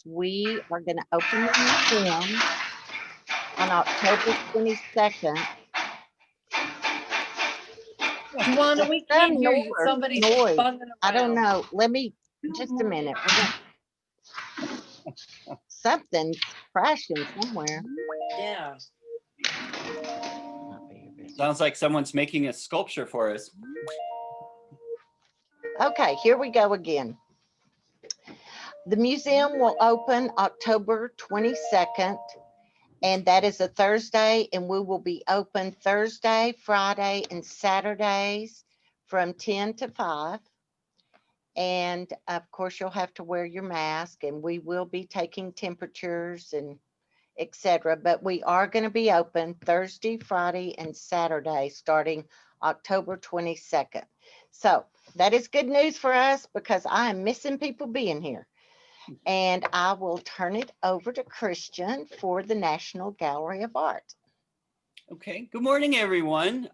we are going to open the museum on October 22nd. Juana, we can't hear you. Somebody's noise. bugging around. I don't know. Let me, just a minute. Something's crashing somewhere. Yeah. Sounds like someone's making a sculpture for us. Okay, here we go again. The museum will open October 22nd, and that is a Thursday, and we will be open Thursday, Friday, and Saturdays from 10 to 5. And of course, you'll have to wear your mask, and we will be taking temperatures and etc. But we are going to be open Thursday, Friday, and Saturday starting October 22nd. So that is good news for us because I am missing people being here. And I will turn it over to Christian for the National Gallery of Art. Okay, good morning, everyone.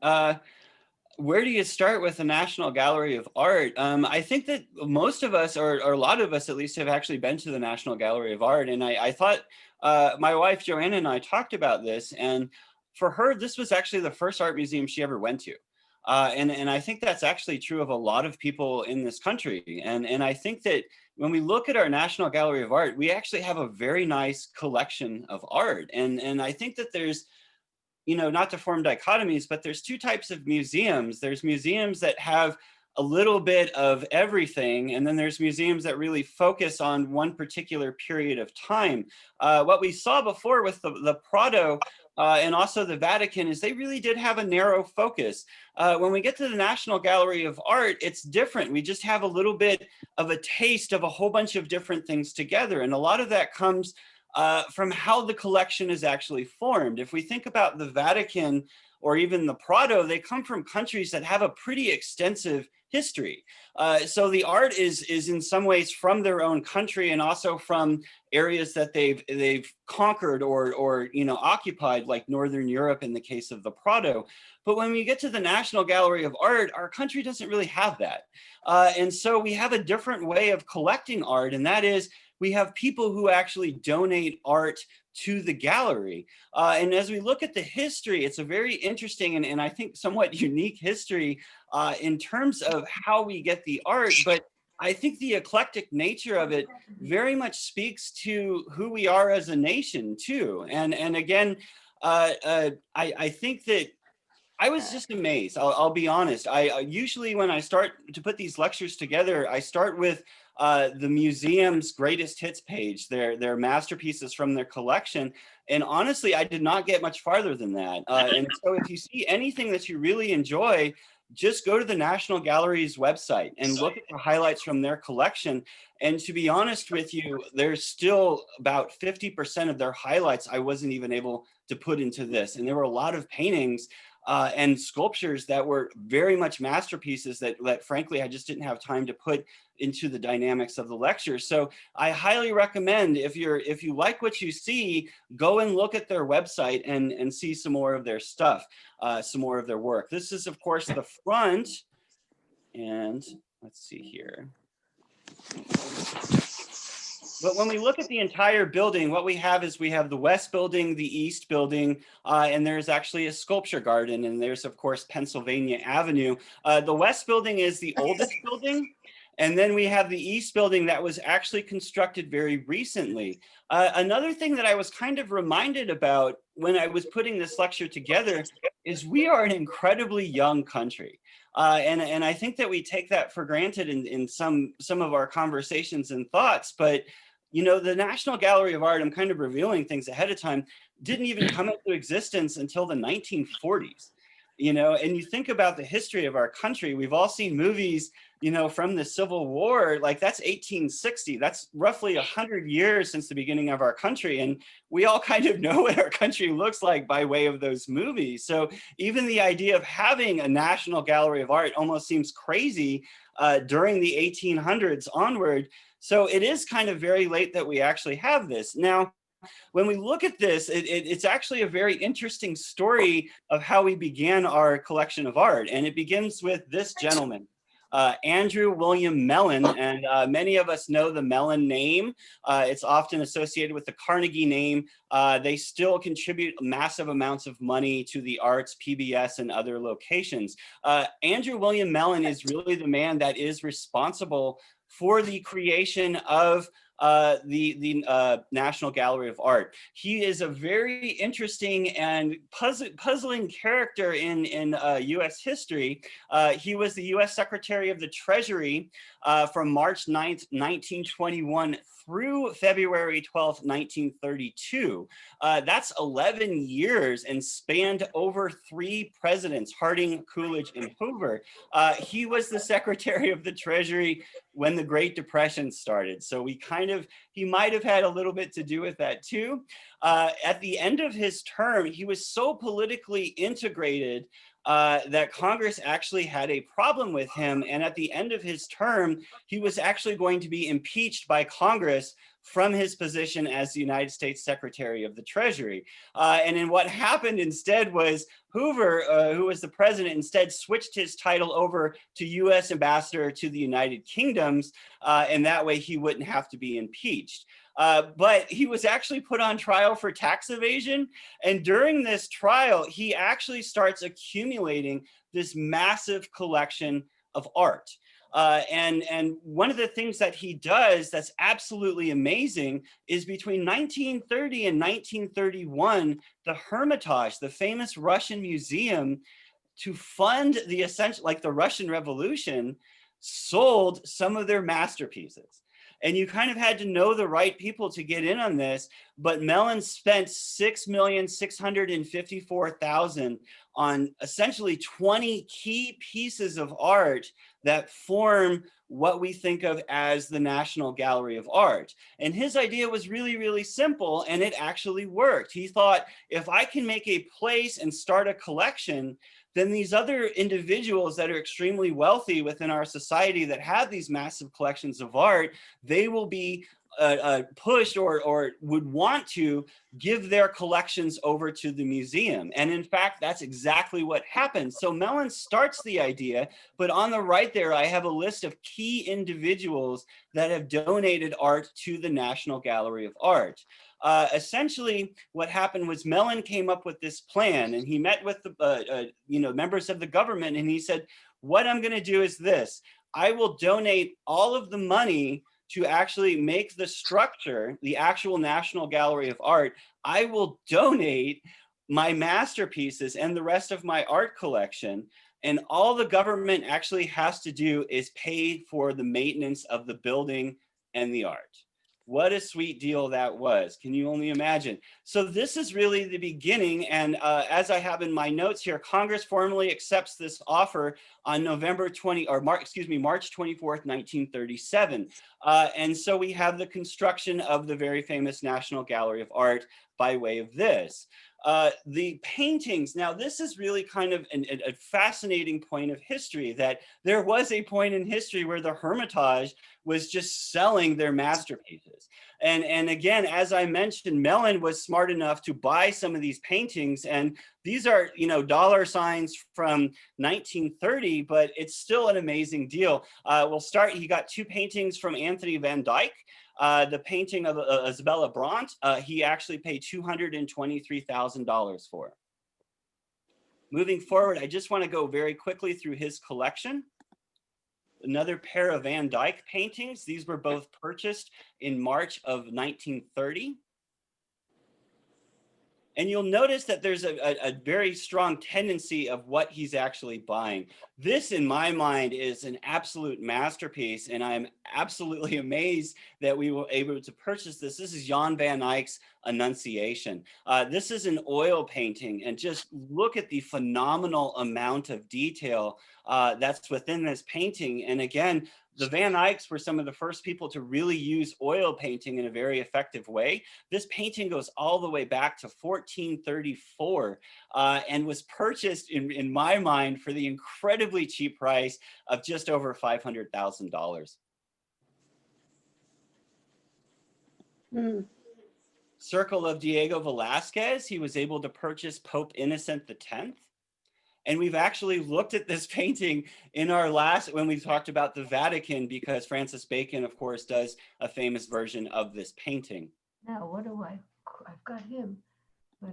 Where do you start with the National Gallery of Art? I think that most of us, or a lot of us at least, have actually been to the National Gallery of Art. And I thought my wife, Joanna, and I talked about this. And for her, this was actually the first art museum she ever went to. And I think that's actually true of a lot of people in this country. And I think that when we look at our National Gallery of Art, we actually have a very nice collection of art. And I think that there's, you know, not to form dichotomies, but there's two types of museums. There's museums that have a little bit of everything, and then there's museums that really focus on one particular period of time. What we saw before with the Prado and also the Vatican is they really did have a narrow focus. When we get to the National Gallery of Art, it's different. We just have a little bit of a taste of a whole bunch of different things together, and a lot of that comes from how the collection is actually formed. If we think about the Vatican or even the Prado, they come from countries that have a pretty extensive history. So the art is in some ways from their own country and also from areas that they've conquered or you know occupied, like Northern Europe in the case of the Prado. But when we get to the National Gallery of Art, our country doesn't really have that. And so we have a different way of collecting art, and that is we have people who actually donate art to the gallery. And as we look at the history, it's a very interesting and I think somewhat unique history in terms of how we get the art. But I think the eclectic nature of it very much speaks to who we are as a nation too. And again, I think that I was just amazed. I'll be honest. I usually when I start to put these lectures together, I start with the museum's greatest hits page, their masterpieces from their collection. And honestly, I did not get much farther than that. And so if you see anything that you really enjoy, just go to the National Gallery's website and look at the highlights from their collection. And to be honest with you, there's still about 50% of their highlights I wasn't even able to put into this. And there were a lot of paintings and sculptures that were very much masterpieces that frankly, I just didn't have time to put into the dynamics of the lecture. So I highly recommend if you like what you see, go and look at their website and see some more of their stuff, some more of their work. This is of course the front, and let's see here. But when we look at the entire building, what we have is we have the West Building, the East Building, and there's actually a sculpture garden, and there's of course Pennsylvania Avenue. The West Building is the oldest building, and then we have the East Building that was actually constructed very recently. Another thing that I was kind of reminded about when I was putting this lecture together is we are an incredibly young country. And I think that we take that for granted in some of our conversations and thoughts, but you know, the National Gallery of Art, I'm kind of revealing things ahead of time, didn't even come into existence until the 1940s. You know, and you think about the history of our country, we've all seen movies, you know, from the Civil War, like that's 1860. That's roughly 100 years since the beginning of our country. And we all kind of know what our country looks like by way of those movies. So even the idea of having a National Gallery of Art almost seems crazy during the 1800s onward. So it is kind of very late that we actually have this. Now, when we look at this, it's actually a very interesting story of how we began our collection of art. And it begins with this gentleman. Andrew William Mellon, and many of us know the Mellon name. It's often associated with the Carnegie name. They still contribute massive amounts of money to the arts, PBS, and other locations. Andrew William Mellon is really the man that is responsible for the creation of the National Gallery of Art. He is a very interesting and puzzling character in US history. He was the US Secretary of the Treasury from March 9th, 1921 through February 12th, 1932. That's 11 years and spanned over 3 presidents, Harding, Coolidge, and Hoover. He was the Secretary of the Treasury when the Great Depression started. So he might have had a little bit to do with that too. At the end of his term, he was so politically integrated that Congress actually had a problem with him. And at the end of his term, he was actually going to be impeached by Congress from his position as the United States Secretary of the Treasury. And then what happened instead was Hoover, who was the president, instead switched his title over to US Ambassador to the United Kingdoms, and that way he wouldn't have to be impeached. But he was actually put on trial for tax evasion. And during this trial, he actually starts accumulating this massive collection of art. And one of the things that he does that's absolutely amazing is between 1930 and 1931, the Hermitage, the famous Russian museum, to fund the essential, like the Russian Revolution, sold some of their masterpieces. And you kind of had to know the right people to get in on this, but Mellon spent $6,654,000 on essentially 20 key pieces of art that form what we think of as the National Gallery of Art. And his idea was really, really simple, and it actually worked. He thought, if I can make a place and start a collection, then these other individuals that are extremely wealthy within our society that have these massive collections of art, they will be pushed or would want to give their collections over to the museum. And in fact, that's exactly what happened. So Mellon starts the idea, but on the right there, I have a list of key individuals that have donated art to the National Gallery of Art. Essentially, what happened was Mellon came up with this plan, and he met with the members of the government, and he said, what I'm going to do is this. I will donate all of the money to actually make the structure, the actual National Gallery of Art. I will donate my masterpieces and the rest of my art collection. And all the government actually has to do is pay for the maintenance of the building and the art. What a sweet deal that was. Can you only imagine? So this is really the beginning. And as I have in my notes here, Congress formally accepts this offer on March 24th, 1937. And so we have the construction of the very famous National Gallery of Art by way of this. The paintings, now this is really kind of a fascinating point of history, that there was a point in history where the Hermitage was just selling their masterpieces. And again, as I mentioned, Mellon was smart enough to buy some of these paintings, and these are, dollar signs from 1930, but it's still an amazing deal. We'll start, he got 2 paintings from Anthony van Dyke. The painting of Isabella Brant, he actually paid $223,000 for. Moving forward, I just want to go very quickly through his collection. Another pair of Van Dyke paintings. These were both purchased in March of 1930. And you'll notice that there's a very strong tendency of what he's actually buying. This, in my mind, is an absolute masterpiece, and I'm absolutely amazed that we were able to purchase this. This is Jan van Eyck's Annunciation. This is an oil painting, and just look at the phenomenal amount of detail that's within this painting. And again, the Van Eycks were some of the first people to really use oil painting in a very effective way. This painting goes all the way back to 1434 and was purchased, in my mind, for the incredibly cheap price of just over $500,000. Circle of Diego Velázquez, he was able to purchase Pope Innocent X. And we've actually looked at this painting in our when we talked about the Vatican, because Francis Bacon, of course, does a famous version of this painting. Now, what do I've got him, but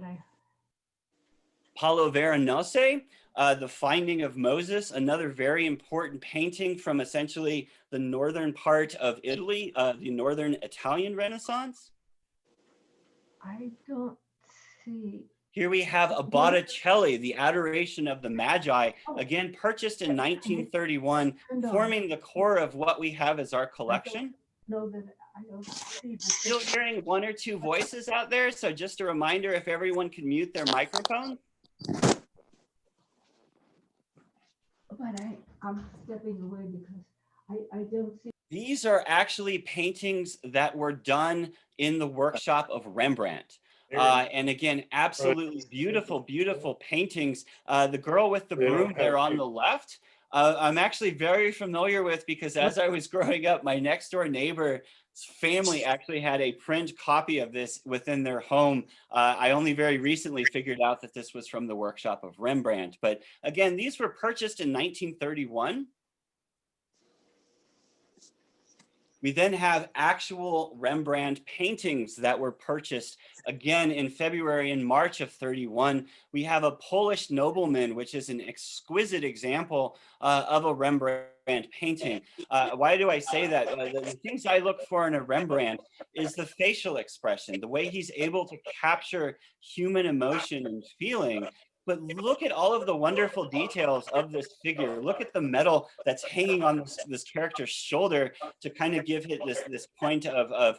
Paulo Veronese, The Finding of Moses, another very important painting from essentially the northern part of Italy, the northern Italian Renaissance. I don't see. Here we have a Botticelli, The Adoration of the Magi, again purchased in 1931, forming the core of what we have as our collection. No, that I don't see. Still hearing one or two voices out there, so just a reminder, if everyone can mute their microphone. But I'm stepping away because I don't see. These are actually paintings that were done in the workshop of Rembrandt. And again, absolutely beautiful, beautiful paintings. The girl with the broom there on the left, I'm actually very familiar with, because as I was growing up, my next door neighbor's family actually had a print copy of this within their home. I only very recently figured out that this was from the workshop of Rembrandt. But again, these were purchased in 1931. We then have actual Rembrandt paintings that were purchased again in February and March of 31. We have a Polish nobleman, which is an exquisite example of a Rembrandt painting. Why do I say that? The things I look for in a Rembrandt is the facial expression, the way he's able to capture human emotion and feeling. But look at all of the wonderful details of this figure. Look at the medal that's hanging on this character's shoulder to kind of give it this point of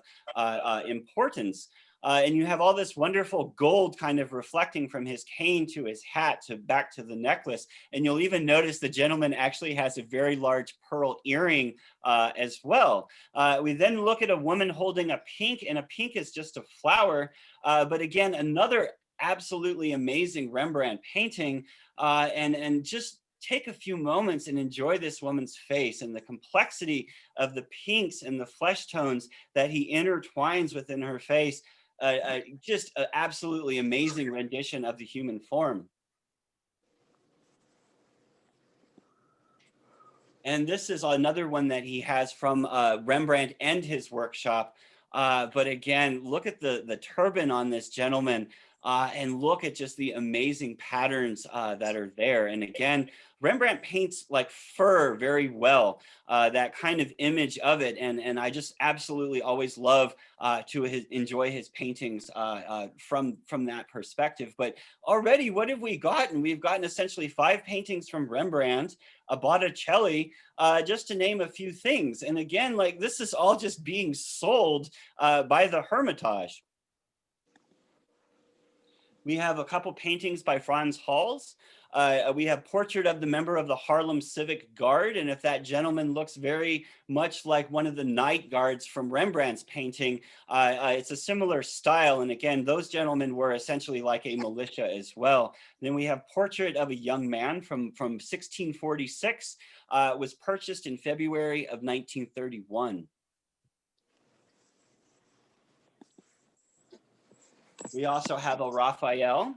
importance. And you have all this wonderful gold kind of reflecting from his cane to his hat to back to the necklace. And you'll even notice the gentleman actually has a very large pearl earring as well. We then look at a woman holding a pink, and a pink is just a flower. But again, another absolutely amazing Rembrandt painting, and just take a few moments and enjoy this woman's face and the complexity of the pinks and the flesh tones that he intertwines within her face. Just an absolutely amazing rendition of the human form. And this is another one that he has from Rembrandt and his workshop. But again, look at the turban on this gentleman. And look at just the amazing patterns that are there. And again, Rembrandt paints like fur very well, that kind of image of it. And I just absolutely always love to enjoy his paintings from that perspective. But already, what have we gotten? We've gotten essentially 5 paintings from Rembrandt, a Botticelli, just to name a few things. And again, like this is all just being sold by the Hermitage. We have a couple paintings by Frans Hals. We have Portrait of the Member of the Haarlem Civic Guard. And if that gentleman looks very much like one of the night guards from Rembrandt's painting, it's a similar style. And again, those gentlemen were essentially like a militia as well. Then we have Portrait of a Young Man from 1646, was purchased in February of 1931. We also have a Raphael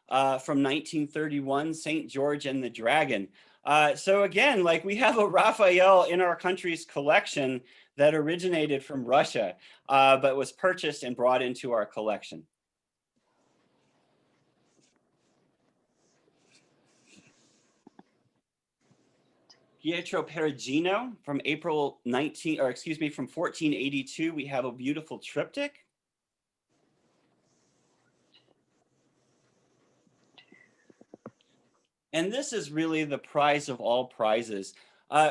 from 1931, St. George and the Dragon. So again, like we have a Raphael in our country's collection that originated from Russia, but was purchased and brought into our collection. Pietro Perugino from from 1482, we have a beautiful triptych. And this is really the prize of all prizes.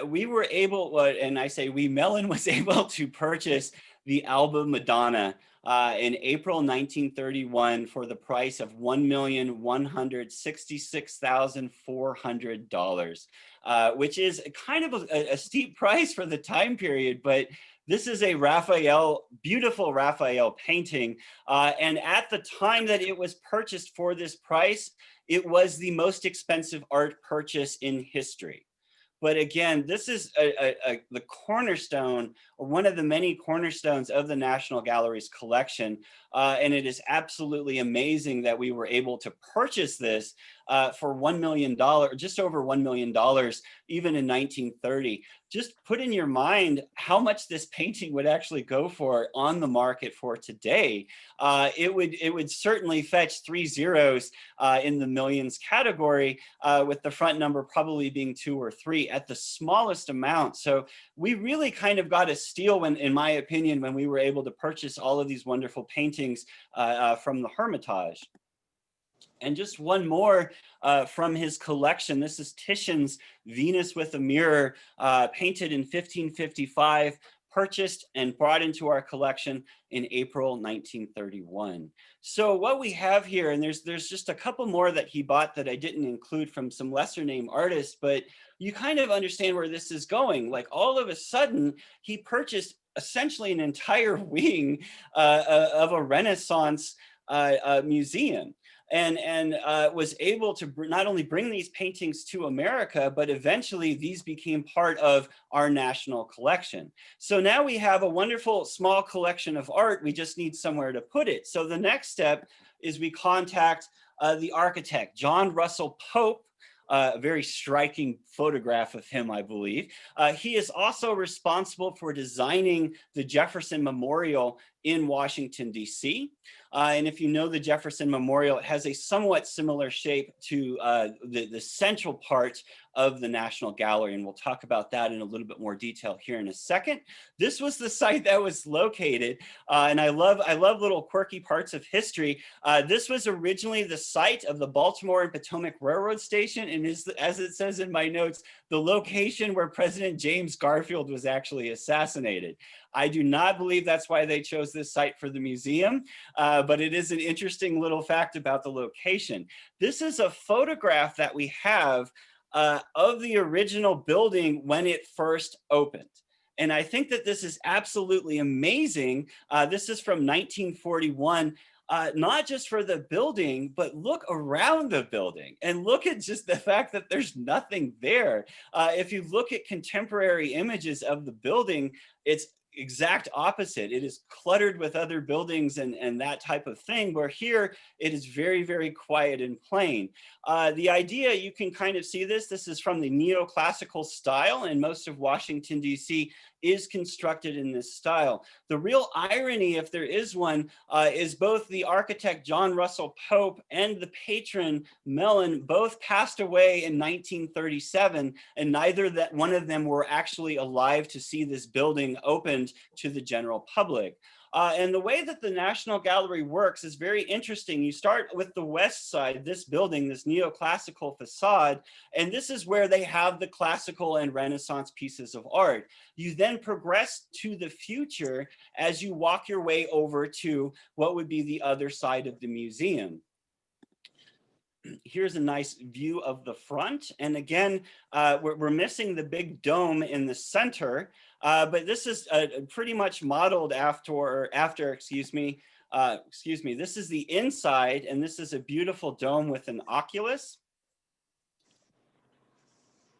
We were able, and I say we, Mellon was able to purchase the Alba Madonna in April 1931 for the price of $1,166,400, which is kind of a steep price for the time period, but this is a Raphael, beautiful Raphael painting. And at the time that it was purchased for this price, it was the most expensive art purchase in history. But again, this is the cornerstone, or one of the many cornerstones of the National Gallery's collection. And it is absolutely amazing that we were able to purchase this for $1 million, just over $1 million, even in 1930. Just put in your mind how much this painting would actually go for on the market for today. It would certainly fetch 3 zeros in the millions category, with the front number probably being 2 or 3 at the smallest amount. So we really kind of got a steal, when, in my opinion, when we were able to purchase all of these wonderful paintings from the Hermitage. And just one more from his collection. This is Titian's Venus with a Mirror, painted in 1555, purchased and brought into our collection in April 1931. So what we have here, and there's just a couple more that he bought that I didn't include from some lesser name artists, but you kind of understand where this is going. Like, all of a sudden, he purchased essentially an entire wing of a Renaissance museum. And was able to not only bring these paintings to America, but eventually these became part of our national collection. So now we have a wonderful small collection of art. We just need somewhere to put it. So the next step is we contact the architect, John Russell Pope. A very striking photograph of him, I believe. He is also responsible for designing the Jefferson Memorial in Washington, D.C. And if you know the Jefferson Memorial, it has a somewhat similar shape to the central part of the National Gallery, and we'll talk about that in a little bit more detail here in a second. This was the site that was located, and I love little quirky parts of history. This was originally the site of the Baltimore and Potomac Railroad Station, and is, as it says in my notes, the location where President James Garfield was actually assassinated. I do not believe that's why they chose this site for the museum, but it is an interesting little fact about the location. This is a photograph that we have of the original building when it first opened. And I think that this is absolutely amazing. This is from 1941. Not just for the building, but look around the building and look at just the fact that there's nothing there. If you look at contemporary images of the building, it's exact opposite. It is cluttered with other buildings and that type of thing, where here it is very, very quiet and plain. The idea, you can kind of see this is from the neoclassical style, and most of Washington, D.C. is constructed in this style. The real irony, if there is one, is both the architect John Russell Pope and the patron Mellon both passed away in 1937, and neither that one of them were actually alive to see this building opened to the general public. And the way that the National Gallery works is very interesting. You start with the west side, this building, this neoclassical facade, and this is where they have the classical and Renaissance pieces of art. You then progress to the future as you walk your way over to what would be the other side of the museum. Here's a nice view of the front. And again, we're missing the big dome in the center, but this is pretty much modeled after, this is the inside, and this is a beautiful dome with an oculus.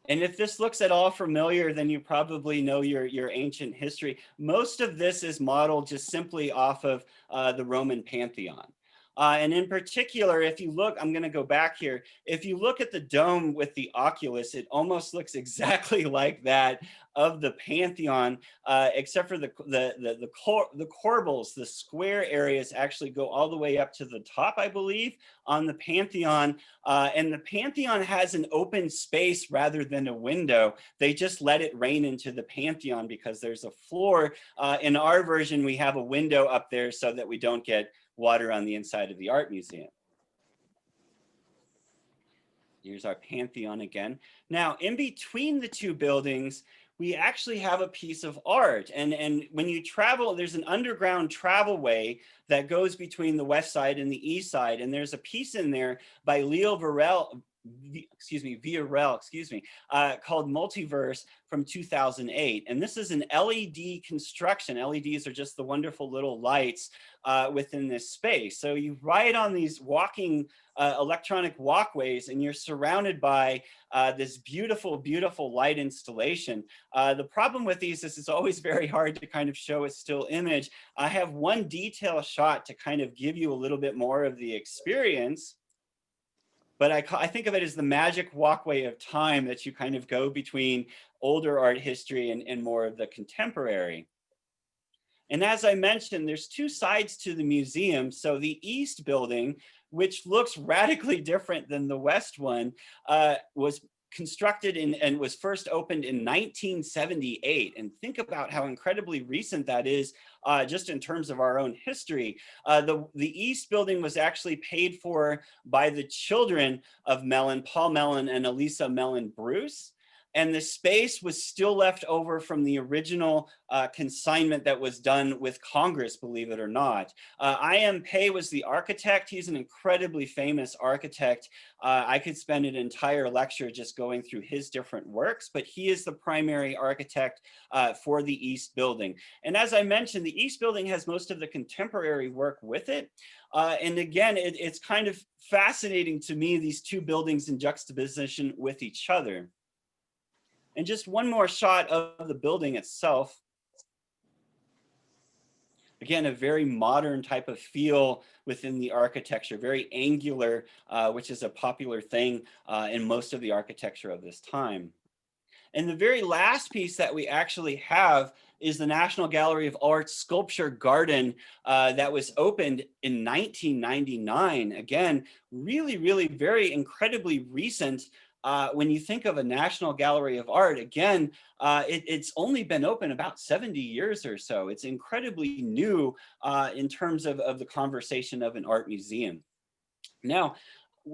And if this looks at all familiar, then you probably know your ancient history. Most of this is modeled just simply off of the Roman Pantheon. And in particular, if you look, I'm going to go back here. If you look at the dome with the oculus, it almost looks exactly like that of the Pantheon, except for the corbels, the square areas actually go all the way up to the top, I believe, on the Pantheon. And the Pantheon has an open space rather than a window. They just let it rain into the Pantheon because there's a floor. In our version, we have a window up there so that we don't get water on the inside of the art museum. Here's our Pantheon again. Now, in between the two buildings, we actually have a piece of art. And when you travel, there's an underground travelway that goes between the west side and the east side. And there's a piece in there by Leo called Multiverse from 2008. And this is an LED construction. LEDs are just the wonderful little lights within this space. So you ride on these walking electronic walkways, and you're surrounded by this beautiful, beautiful light installation. The problem with these is it's always very hard to kind of show a still image. I have one detail shot to kind of give you a little bit more of the experience. But I think of it as the magic walkway of time that you kind of go between older art history and more of the contemporary. And as I mentioned, there's two sides to the museum. So the East building, which looks radically different than the West one, was constructed and was first opened in 1978. And think about how incredibly recent that is, just in terms of our own history. The East building was actually paid for by the children of Mellon, Paul Mellon and Elisa Mellon Bruce. And the space was still left over from the original consignment that was done with Congress, believe it or not. I.M. Pei was the architect. He's an incredibly famous architect. I could spend an entire lecture just going through his different works, but he is the primary architect for the East building. And as I mentioned, the East building has most of the contemporary work with it. And again, it's kind of fascinating to me, these two buildings in juxtaposition with each other. And just one more shot of the building itself. Again, a very modern type of feel within the architecture, very angular, which is a popular thing in most of the architecture of this time. And the very last piece that we actually have is the National Gallery of Art's sculpture garden that was opened in 1999. Again, really very incredibly recent. When you think of a National Gallery of Art, again, it's only been open about 70 years or so. It's incredibly new in terms of the conversation of an art museum. Now,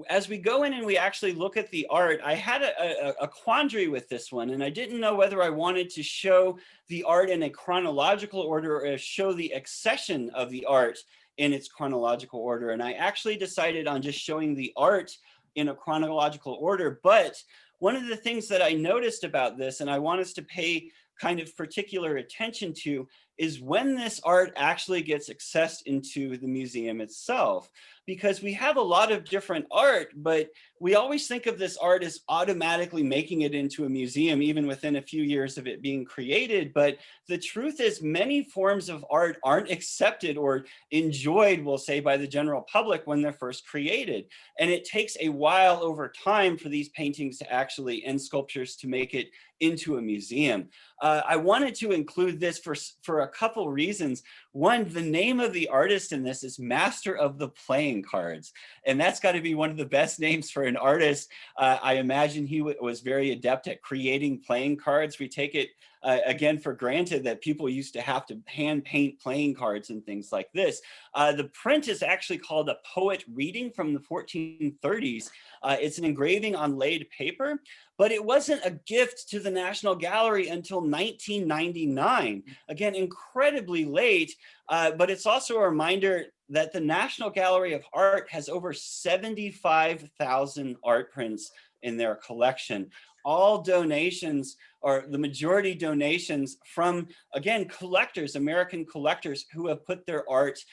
as we go in and we actually look at the art, I had a quandary with this one, and I didn't know whether I wanted to show the art in a chronological order or show the accession of the art in its chronological order. And I actually decided on just showing the art in a chronological order. But one of the things that I noticed about this, and I want us to pay kind of particular attention to, is when this art actually gets accessed into the museum itself. Because we have a lot of different art, but we always think of this art as automatically making it into a museum, even within a few years of it being created. But the truth is, many forms of art aren't accepted or enjoyed, we'll say, by the general public when they're first created. And it takes a while over time for these paintings to actually, and sculptures, to make it into a museum. I wanted to include this for a couple reasons. One, the name of the artist in this is Master of the Playing Cards. And that's got to be one of the best names for an artist. I imagine he was very adept at creating playing cards. We take it again for granted that people used to have to hand paint playing cards and things like this. The print is actually called a poet reading from the 1430s. It's an engraving on laid paper, but it wasn't a gift to the National Gallery until 1999. Again, incredibly late, but it's also a reminder that the National Gallery of Art has over 75,000 art prints in their collection. All donations, or the majority donations, from, again, collectors, American collectors who have put their art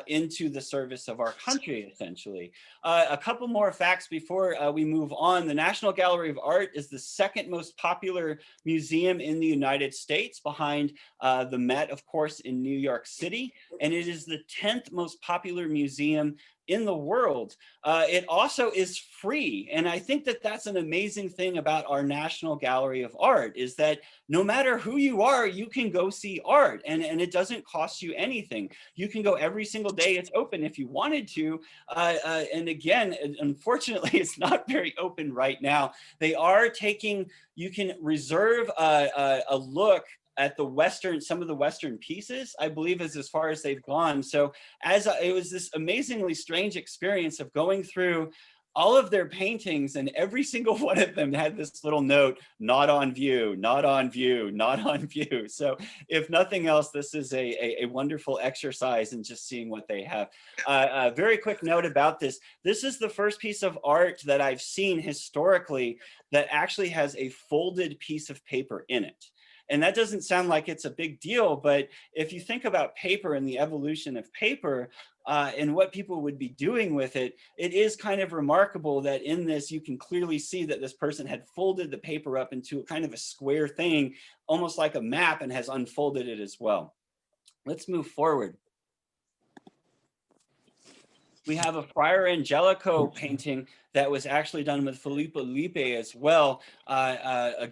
into the service of our country, essentially. A couple more facts before we move on. The National Gallery of Art is the second most popular museum in the United States, behind the Met, of course, in New York City. And it is the 10th most popular museum in the world. It also is free. And I think that that's an amazing thing about our National Gallery of Art, is that no matter who you are, you can go see art, and it doesn't cost you anything. You can go every single day. It's open if you wanted to. And again, unfortunately, it's not very open right now. They are taking, you can reserve a look at the Western, some of the Western pieces, I believe, is as far as they've gone. So it was this amazingly strange experience of going through all of their paintings, and every single one of them had this little note, not on view, not on view, not on view. So if nothing else, this is a wonderful exercise in just seeing what they have. A very quick note about this. This is the first piece of art that I've seen historically that actually has a folded piece of paper in it. And that doesn't sound like it's a big deal, but if you think about paper and the evolution of paper, and what people would be doing with it, it is kind of remarkable that in this, you can clearly see that this person had folded the paper up into a kind of a square thing, almost like a map, and has unfolded it as well. Let's move forward. We have a Friar Angelico painting that was actually done with Filippo Lippi as well. Friar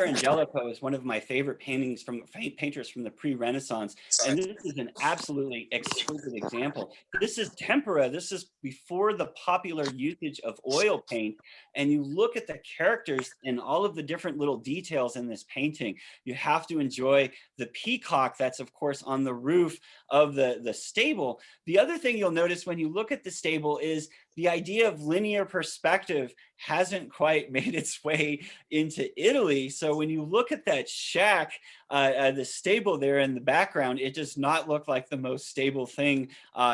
Angelico is one of my favorite paintings from painters from the pre-Renaissance, and this is an absolutely exquisite example. This is tempera. This is before the popular usage of oil paint, and you look at the characters and all of the different little details in this painting. You have to enjoy the peacock that's, of course, on the roof of the stable. The other thing you'll notice when you look at the stable is the idea of linear perspective hasn't quite made its way into Italy. So when you look at that shack, the stable there in the background, it does not look like the most stable thing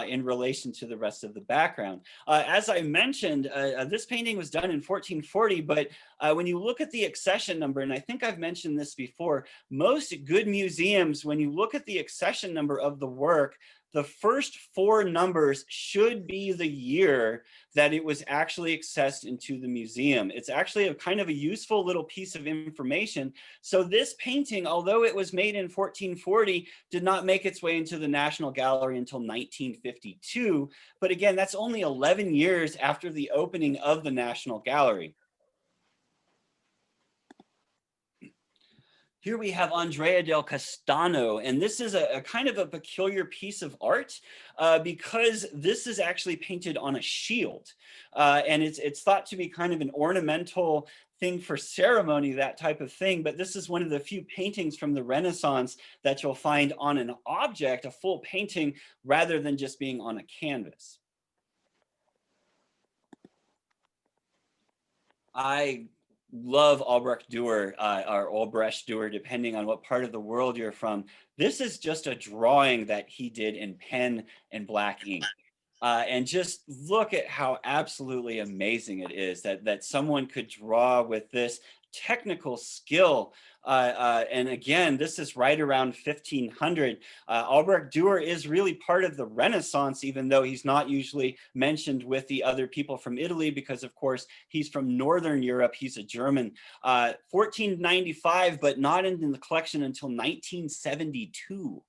in relation to the rest of the background. As I mentioned, this painting was done in 1440, but when you look at the accession number, and I think I've mentioned this before, most good museums, when you look at the accession number of the work, the first 4 numbers should be the year that it was actually accessed into the museum. It's actually a kind of a useful little piece of information. So this painting, although it was made in 1440, did not make its way into the National Gallery until 1952. But again, that's only 11 years after the opening of the National Gallery. Here we have Andrea Del Castano, and this is a kind of a peculiar piece of art because this is actually painted on a shield. And it's thought to be kind of an ornamental thing for ceremony, that type of thing. But this is one of the few paintings from the Renaissance that you'll find on an object, a full painting, rather than just being on a canvas. I love Albrecht Dewer or Albrecht Dewer, depending on what part of the world you're from. This is just a drawing that he did in pen and black ink. And just look at how absolutely amazing it is that someone could draw with this technical skill. And again, this is right around 1500. Albrecht Dewer is really part of the Renaissance, even though he's not usually mentioned with the other people from Italy, because of course he's from Northern Europe. He's a German. 1495, but not in the collection until 1972.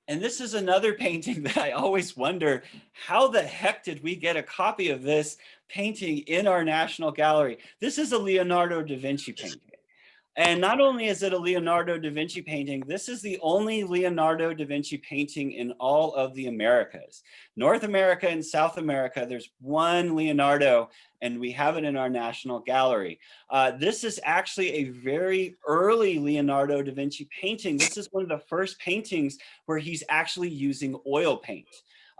And this is another painting that I always wonder, how the heck did we get a copy of this painting in our National Gallery? This is a Leonardo da Vinci painting. And not only is it a Leonardo da Vinci painting, this is the only Leonardo da Vinci painting in all of the Americas. North America and South America, there's one Leonardo, and we have it in our National Gallery. This is actually a very early Leonardo da Vinci painting. This is one of the first paintings where he's actually using oil paint.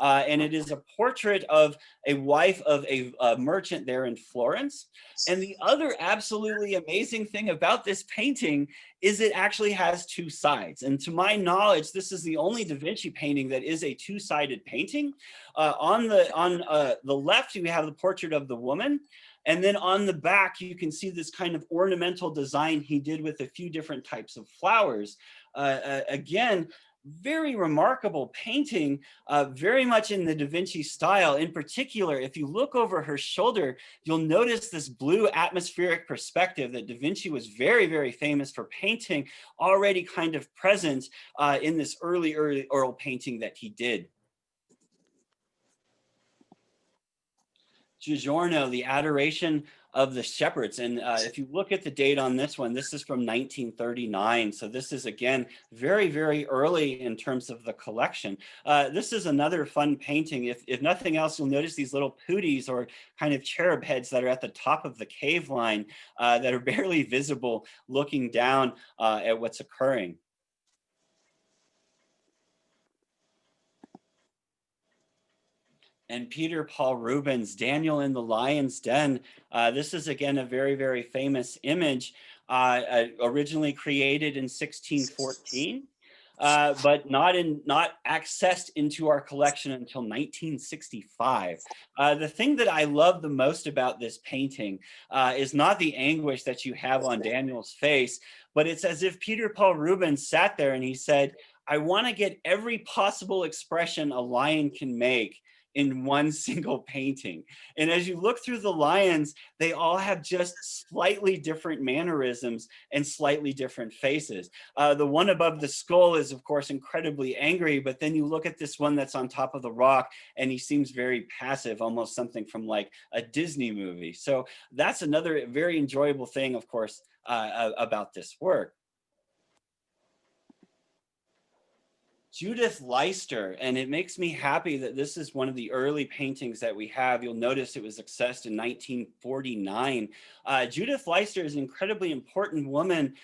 And it is a portrait of a wife of a merchant there in Florence. And the other absolutely amazing thing about this painting is it actually has 2 sides. And to my knowledge, this is the only Da Vinci painting that is a 2-sided painting. On the left, you have the portrait of the woman. And then on the back, you can see this kind of ornamental design he did with a few different types of flowers. Again, very remarkable painting, very much in the Da Vinci style. In particular, if you look over her shoulder, you'll notice this blue atmospheric perspective that Da Vinci was very, very famous for painting, already kind of present in this early oil painting that he did. Gigiorno, the Adoration of the Shepherds. And if you look at the date on this one, this is from 1939. So this is, again, very, very early in terms of the collection. This is another fun painting. If nothing else, you'll notice these little putis or kind of cherub heads that are at the top of the cave line that are barely visible looking down at what's occurring. And Peter Paul Rubens, Daniel in the Lion's Den. This is again a very, very famous image, originally created in 1614, but not accessed into our collection until 1965. The thing that I love the most about this painting is not the anguish that you have on Daniel's face, but it's as if Peter Paul Rubens sat there and he said, I want to get every possible expression a lion can make in one single painting. And as you look through the lions, they all have just slightly different mannerisms and slightly different faces. The one above the skull is of course incredibly angry, but then you look at this one that's on top of the rock and he seems very passive, almost something from like a Disney movie. So that's another very enjoyable thing, of course, about this work. Judith Lyster, and it makes me happy that this is one of the early paintings that we have. You'll notice it was accessed in 1949. Judith Lyster is an incredibly important woman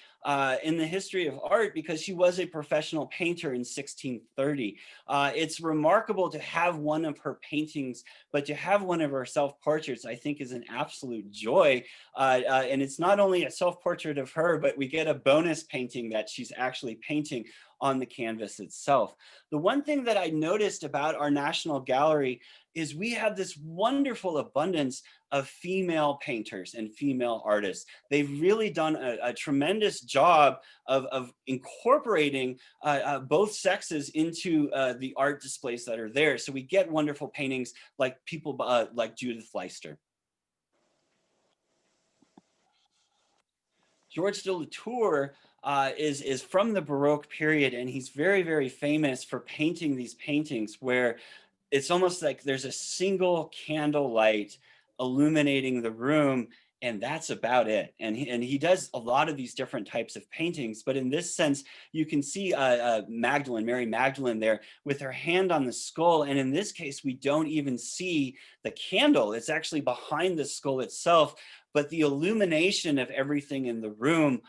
in the history of art because she was a professional painter in 1630. It's remarkable to have one of her paintings, but to have one of her self-portraits, I think is an absolute joy. And it's not only a self-portrait of her, but we get a bonus painting that she's actually painting on the canvas itself. The one thing that I noticed about our National Gallery is we have this wonderful abundance of female painters and female artists. They've really done a tremendous job of incorporating both sexes into the art displays that are there. So we get wonderful paintings like people like Judith Lyster. George de Latour is from the Baroque period, and he's very, very famous for painting these paintings where it's almost like there's a single candle light illuminating the room, and that's about it. And he does a lot of these different types of paintings, but in this sense, you can see Magdalene, Mary Magdalene there with her hand on the skull. And in this case, we don't even see the candle. It's actually behind the skull itself, but the illumination of everything in the room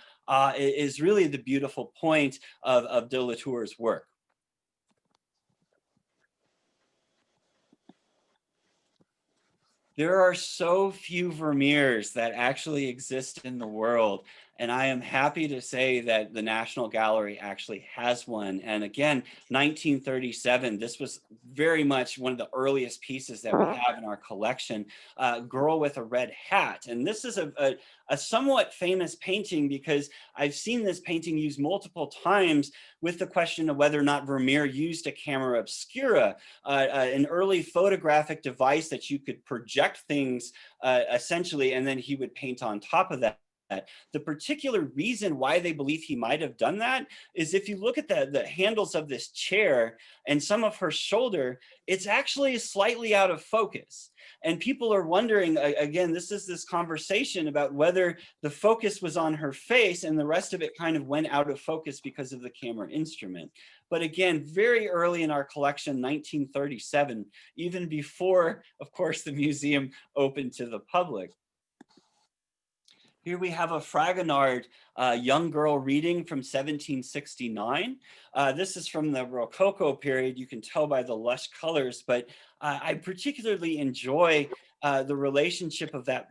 is really the beautiful point of de Latour's work. There are so few Vermeers that actually exist in the world. And I am happy to say that the National Gallery actually has one. And again, 1937, this was very much one of the earliest pieces that we have in our collection, Girl with a Red Hat. And this is a somewhat famous painting because I've seen this painting used multiple times with the question of whether or not Vermeer used a camera obscura, an early photographic device that you could project things essentially, and then he would paint on top of that. The particular reason why they believe he might have done that is if you look at the handles of this chair and some of her shoulder, it's actually slightly out of focus. And people are wondering, again, this is this conversation about whether the focus was on her face and the rest of it kind of went out of focus because of the camera instrument. But again, very early in our collection, 1937, even before, of course, the museum opened to the public. Here we have a Fragonard young girl reading from 1769. This is from the Rococo period. You can tell by the lush colors, but I particularly enjoy the relationship of that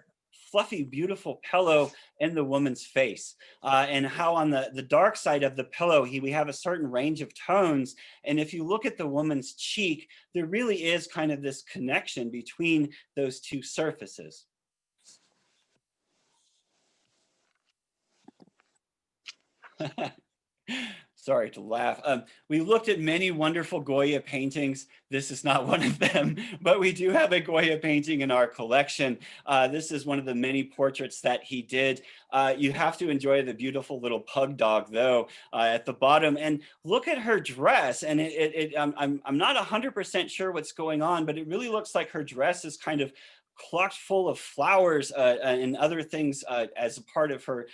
fluffy, beautiful pillow and the woman's face, and how on the dark side of the pillow, we have a certain range of tones. And if you look at the woman's cheek, there really is kind of this connection between those two surfaces. Sorry to laugh. We looked at many wonderful Goya paintings. This is not one of them, but we do have a Goya painting in our collection. This is one of the many portraits that he did. You have to enjoy the beautiful little pug dog, though, at the bottom. And look at her dress. And I'm not 100% sure what's going on, but it really looks like her dress is kind of clocked full of flowers and other things as a part of her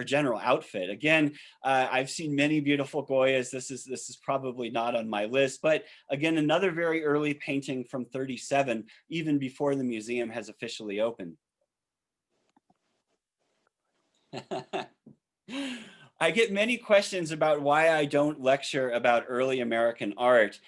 general outfit. Again, I've seen many beautiful Goyas. This is probably not on my list, but again, another very early painting from 37, even before the museum has officially opened. I get many questions about why I don't lecture about early American art.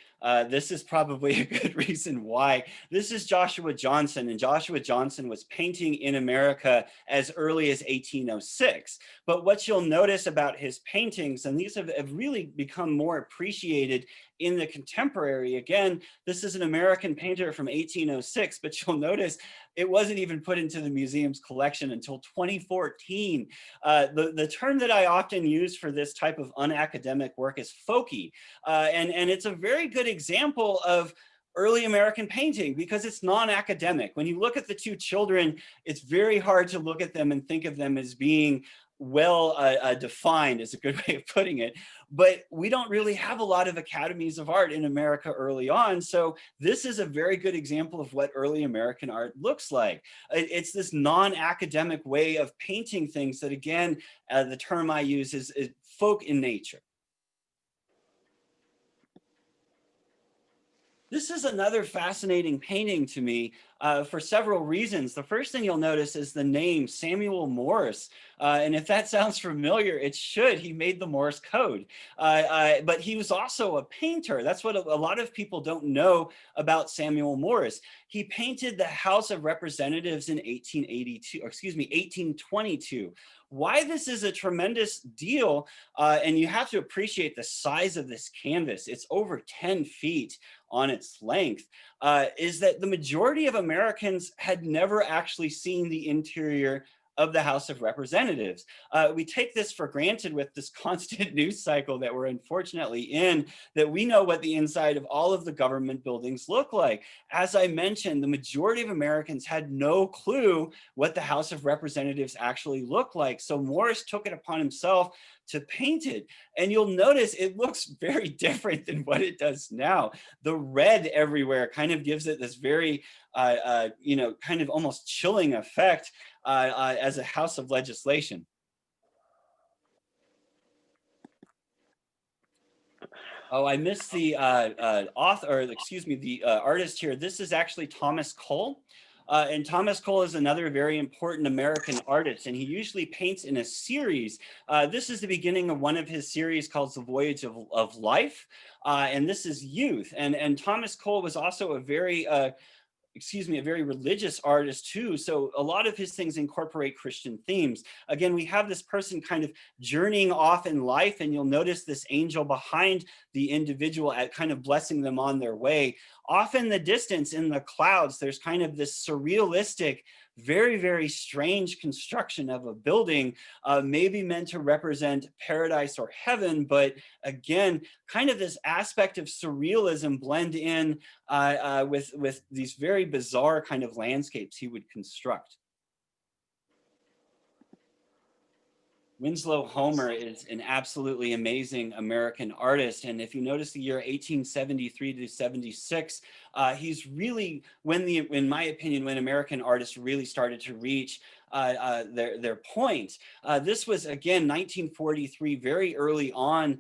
This is probably a good reason why. This is Joshua Johnson, and Joshua Johnson was painting in America as early as 1806. But what you'll notice about his paintings, and these have really become more appreciated in the contemporary, again, this is an American painter from 1806, but you'll notice it wasn't even put into the museum's collection until 2014. The term that I often use for this type of unacademic work is folky. And it's a very good example of early American painting because it's non-academic. When you look at the two children, it's very hard to look at them and think of them as being well defined, is a good way of putting it. But we don't really have a lot of academies of art in America early on. So this is a very good example of what early American art looks like. It's this non-academic way of painting things that, again, the term I use is folk in nature. This is another fascinating painting to me for several reasons. The first thing you'll notice is the name Samuel Morse. And if that sounds familiar, it should. He made the Morse code. But he was also a painter. That's what a lot of people don't know about Samuel Morse. He painted the House of Representatives in 1822. Why this is a tremendous deal, and you have to appreciate the size of this canvas. It's over 10 feet on its length, is that the majority of Americans had never actually seen the interior of the House of Representatives. We take this for granted with this constant news cycle that we're unfortunately in, that we know what the inside of all of the government buildings look like. As I mentioned, the majority of Americans had no clue what the House of Representatives actually looked like. So Morris took it upon himself to paint it. And you'll notice it looks very different than what it does now. The red everywhere kind of gives it this very, kind of almost chilling effect as a house of legislation. Oh, I missed the artist here. This is actually Thomas Cole. And Thomas Cole is another very important American artist, and he usually paints in a series. This is the beginning of one of his series called The Voyage of Life, and this is Youth. And Thomas Cole was also a very religious artist too. So a lot of his things incorporate Christian themes. Again, we have this person kind of journeying off in life, and you'll notice this angel behind the individual at kind of blessing them on their way. Off in the distance in the clouds, there's kind of this surrealistic, very, very strange construction of a building, maybe meant to represent paradise or heaven, but again, kind of this aspect of surrealism blend in with these very bizarre kind of landscapes he would construct. Winslow Homer is an absolutely amazing American artist. And if you notice the year 1873 to 76, he's really, in my opinion, when American artists really started to reach their point. This was, again, 1943, very early on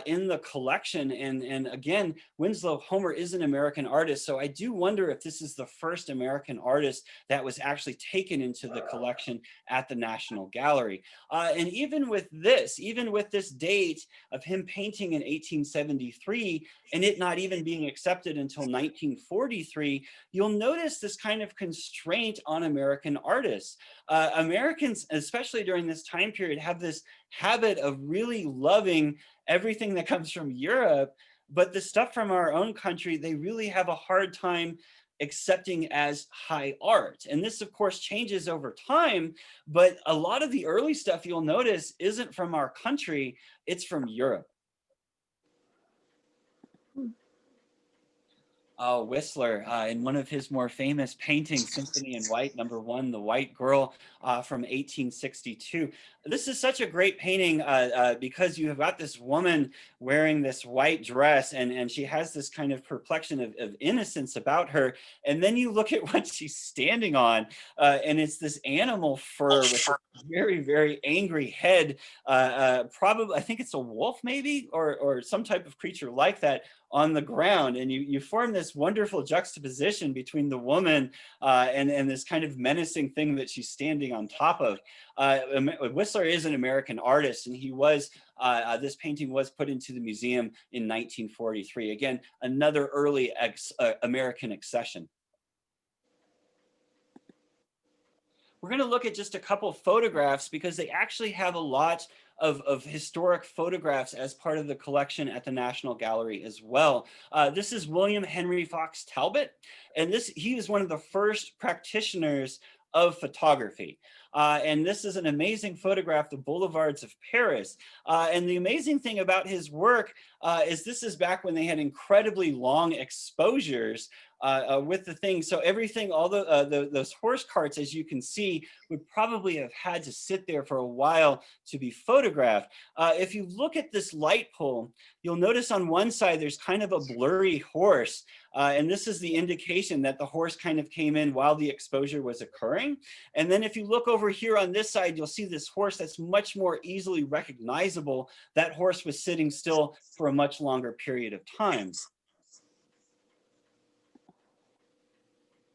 in the collection. And again, Winslow Homer is an American artist. So I do wonder if this is the first American artist that was actually taken into the collection at the National Gallery. And even with this date of him painting in 1873 and it not even being accepted until 1943, you'll notice this kind of constraint on American artists. Americans, especially during this time period, have this habit of really loving everything that comes from Europe, but the stuff from our own country, they really have a hard time accepting as high art. And this, of course, changes over time, but a lot of the early stuff you'll notice isn't from our country, it's from Europe. Whistler, in one of his more famous paintings, Symphony in White, #1, The White Girl, from 1862. This is such a great painting because you have got this woman wearing this white dress, and she has this kind of perplexion of innocence about her. And then you look at what she's standing on, and it's this animal fur with a very, very angry head. Probably, I think it's a wolf maybe, or some type of creature like that on the ground. And you form this this wonderful juxtaposition between the woman and this kind of menacing thing that she's standing on top of. Whistler is an American artist, and he was, this painting was put into the museum in 1943. Again, another early American accession. We're going to look at just a couple photographs because they actually have a lot of historic photographs as part of the collection at the National Gallery as well. This is William Henry Fox Talbot, and he was one of the first practitioners of photography. And this is an amazing photograph, the boulevards of Paris. And the amazing thing about his work is this is back when they had incredibly long exposures with the thing. So everything, all those horse carts, as you can see, would probably have had to sit there for a while to be photographed. If you look at this light pole, you'll notice on one side there's kind of a blurry horse. And this is the indication that the horse kind of came in while the exposure was occurring. And then if you look over here on this side, you'll see this horse that's much more easily recognizable. That horse was sitting still for a much longer period of time.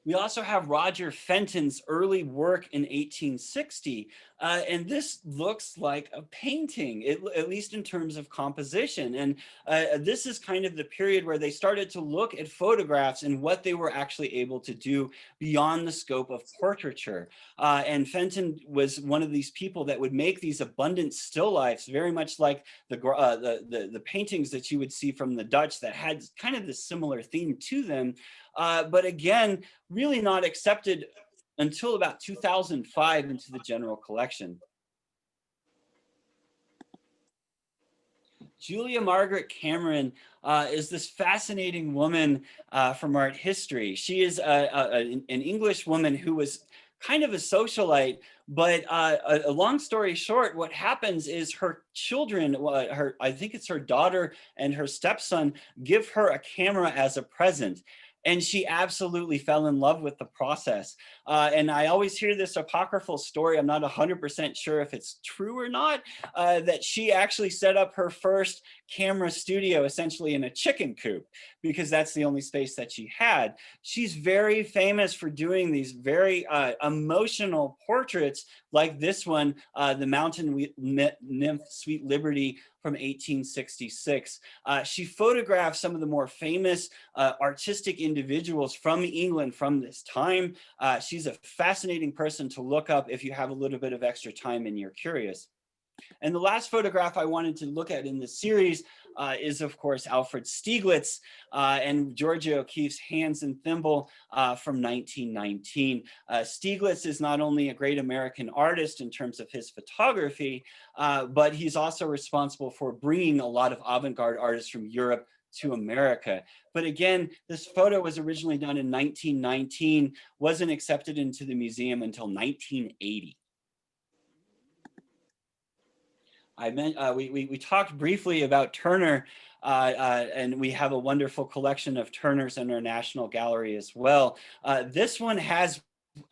We also have Roger Fenton's early work in 1860, and this looks like a painting, at least in terms of composition. And this is kind of the period where they started to look at photographs and what they were actually able to do beyond the scope of portraiture. And Fenton was one of these people that would make these abundant still lifes, very much like the paintings that you would see from the Dutch that had kind of this similar theme to them. But again, really not accepted until about 2005 into the general collection. Julia Margaret Cameron is this fascinating woman from art history. She is an English woman who was kind of a socialite, but a long story short, what happens is her children, I think it's her daughter and her stepson, give her a camera as a present. And she absolutely fell in love with the process. And I always hear this apocryphal story, I'm not 100% sure if it's true or not, that she actually set up her first camera studio essentially in a chicken coop, because that's the only space that she had. She's very famous for doing these very emotional portraits like this one, the Mountain Nymph Sweet Liberty from 1866. She photographed some of the more famous artistic individuals from England from this time. She's a fascinating person to look up if you have a little bit of extra time and you're curious. And the last photograph I wanted to look at in this series is, of course, Alfred Stieglitz and Georgia O'Keeffe's Hands and Thimble from 1919. Stieglitz is not only a great American artist in terms of his photography, but he's also responsible for bringing a lot of avant-garde artists from Europe to America. But again, this photo was originally done in 1919, wasn't accepted into the museum until 1980. We talked briefly about Turner, and we have a wonderful collection of Turners in our National Gallery as well. This one has,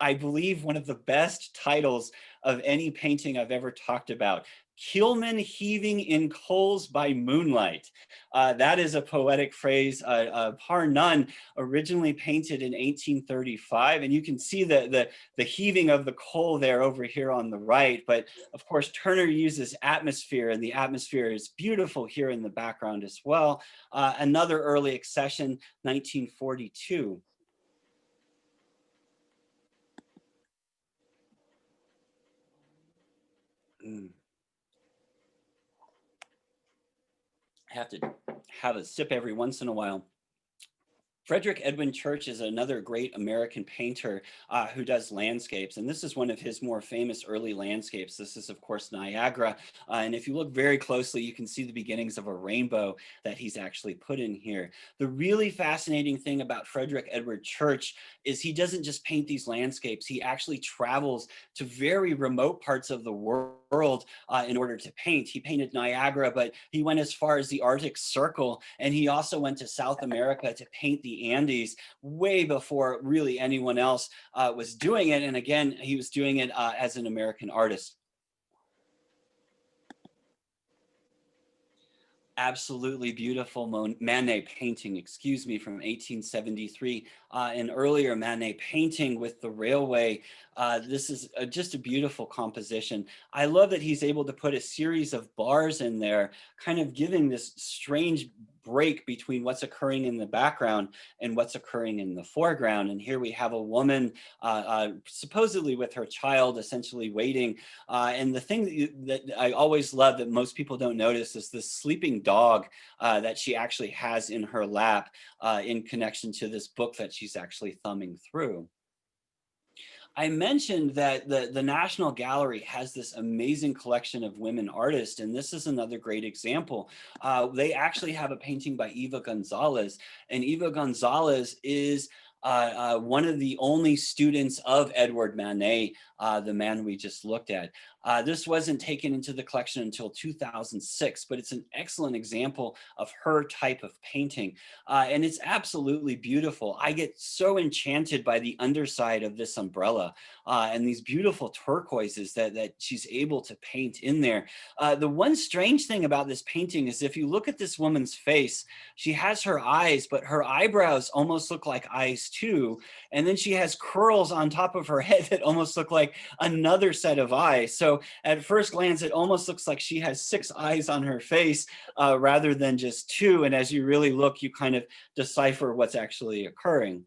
I believe, one of the best titles of any painting I've ever talked about. Killman Heaving in Coals by Moonlight. That is a poetic phrase, par none, originally painted in 1835. And you can see the heaving of the coal there over here on the right. But of course, Turner uses atmosphere, and the atmosphere is beautiful here in the background as well. Another early accession, 1942. Have to have a sip every once in a while. Frederick Edwin Church is another great American painter who does landscapes. And this is one of his more famous early landscapes. This is, of course, Niagara. And if you look very closely, you can see the beginnings of a rainbow that he's actually put in here. The really fascinating thing about Frederick Edward Church is he doesn't just paint these landscapes. He actually travels to very remote parts of the world in order to paint. He painted Niagara, but he went as far as the Arctic Circle. And he also went to South America to paint the Andes way before really anyone else was doing it. And again, he was doing it as an American artist. Absolutely beautiful Manet painting, excuse me, from 1873. An earlier Manet painting with the railway. This is just a beautiful composition. I love that he's able to put a series of bars in there, kind of giving this strange break between what's occurring in the background and what's occurring in the foreground. And here we have a woman supposedly with her child, essentially waiting. And the thing that I always love that most people don't notice is this sleeping dog that she actually has in her lap in connection to this book that she's actually thumbing through. I mentioned that the National Gallery has this amazing collection of women artists, and this is another great example. They actually have a painting by Eva Gonzalez, and Eva Gonzalez is one of the only students of Edward Manet, the man we just looked at. This wasn't taken into the collection until 2006, but it's an excellent example of her type of painting. And it's absolutely beautiful. I get so enchanted by the underside of this umbrella and these beautiful turquoises that she's able to paint in there. The one strange thing about this painting is if you look at this woman's face, she has her eyes, but her eyebrows almost look like eyes too. And then she has curls on top of her head that almost look like another set of eyes. So at first glance, it almost looks like she has 6 eyes on her face rather than just 2. And as you really look, you kind of decipher what's actually occurring.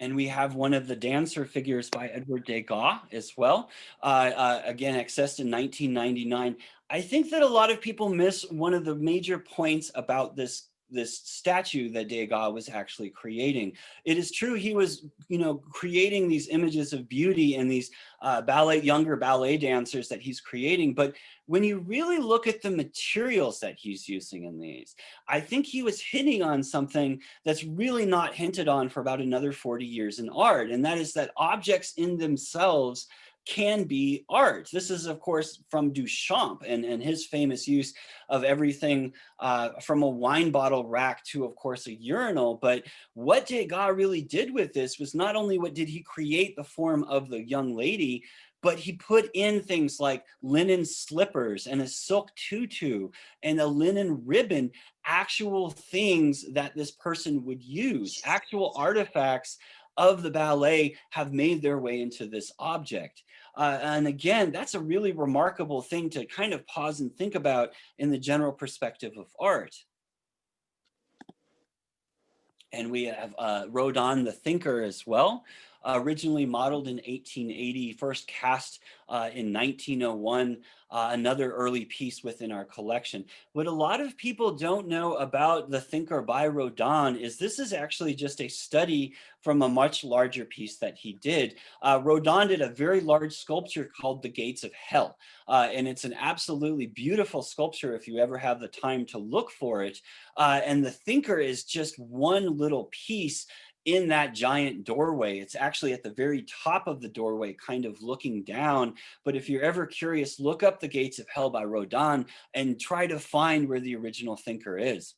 And we have one of the dancer figures by Edward Degas as well. Again, accessed in 1999. I think that a lot of people miss one of the major points about this statue that Degas was actually creating. It is true he was, creating these images of beauty and these younger ballet dancers that he's creating. But when you really look at the materials that he's using in these, I think he was hitting on something that's really not hinted on for about another 40 years in art. And that is that objects in themselves can be art. This is, of course, from Duchamp and his famous use of everything from a wine bottle rack to, of course, a urinal. But what Degas really did with this was not only what did he create the form of the young lady, but he put in things like linen slippers and a silk tutu and a linen ribbon, actual things that this person would use, actual artifacts of the ballet have made their way into this object. And again, that's a really remarkable thing to kind of pause and think about in the general perspective of art. And we have Rodin the Thinker as well, originally modeled in 1880, first cast in 1901, another early piece within our collection. What a lot of people don't know about The Thinker by Rodin is this is actually just a study from a much larger piece that he did. Rodin did a very large sculpture called The Gates of Hell. And it's an absolutely beautiful sculpture if you ever have the time to look for it. And The Thinker is just one little piece in that giant doorway. It's actually at the very top of the doorway, kind of looking down. But if you're ever curious, look up The Gates of Hell by Rodin and try to find where the original Thinker is.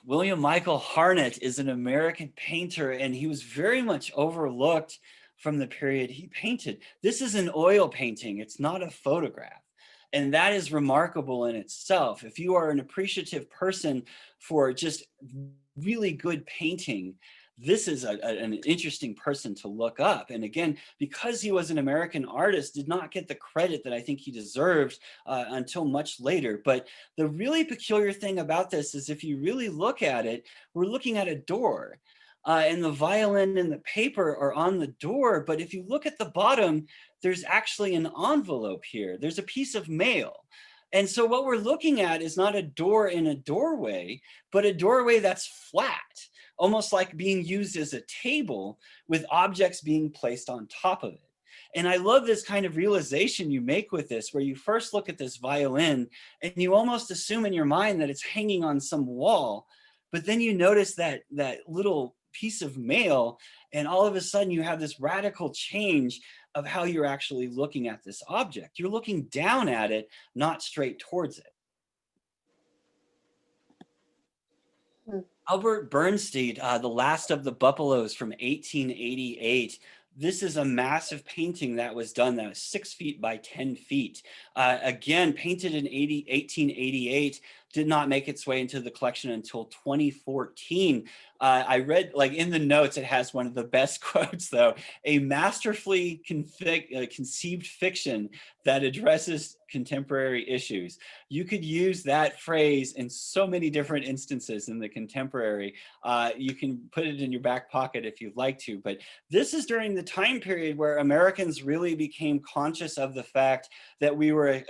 William Michael Harnett is an American painter, and he was very much overlooked from the period he painted. This is an oil painting. It's not a photograph. And that is remarkable in itself. If you are an appreciative person for just really good painting, this is an interesting person to look up. And again, because he was an American artist, did not get the credit that I think he deserved until much later. But the really peculiar thing about this is if you really look at it, we're looking at a door. And the violin and the paper are on the door. But if you look at the bottom, there's actually an envelope here. There's a piece of mail. And so what we're looking at is not a door in a doorway, but a doorway that's flat, almost like being used as a table with objects being placed on top of it. And I love this kind of realization you make with this, where you first look at this violin and you almost assume in your mind that it's hanging on some wall, but then you notice that little piece of mail, and all of a sudden you have this radical change of how you're actually looking at this object. You're looking down at it, not straight towards it. Albert Bernstein, The Last of the Buffaloes from 1888. This is a massive painting that was done that was 6 feet by 10 feet. Again, painted in 1888, did not make its way into the collection until 2014. I read, like in the notes, it has one of the best quotes though, a masterfully conceived fiction that addresses contemporary issues. You could use that phrase in so many different instances in the contemporary. You can put it in your back pocket if you'd like to, but this is during the time period where Americans really became conscious of the fact that we were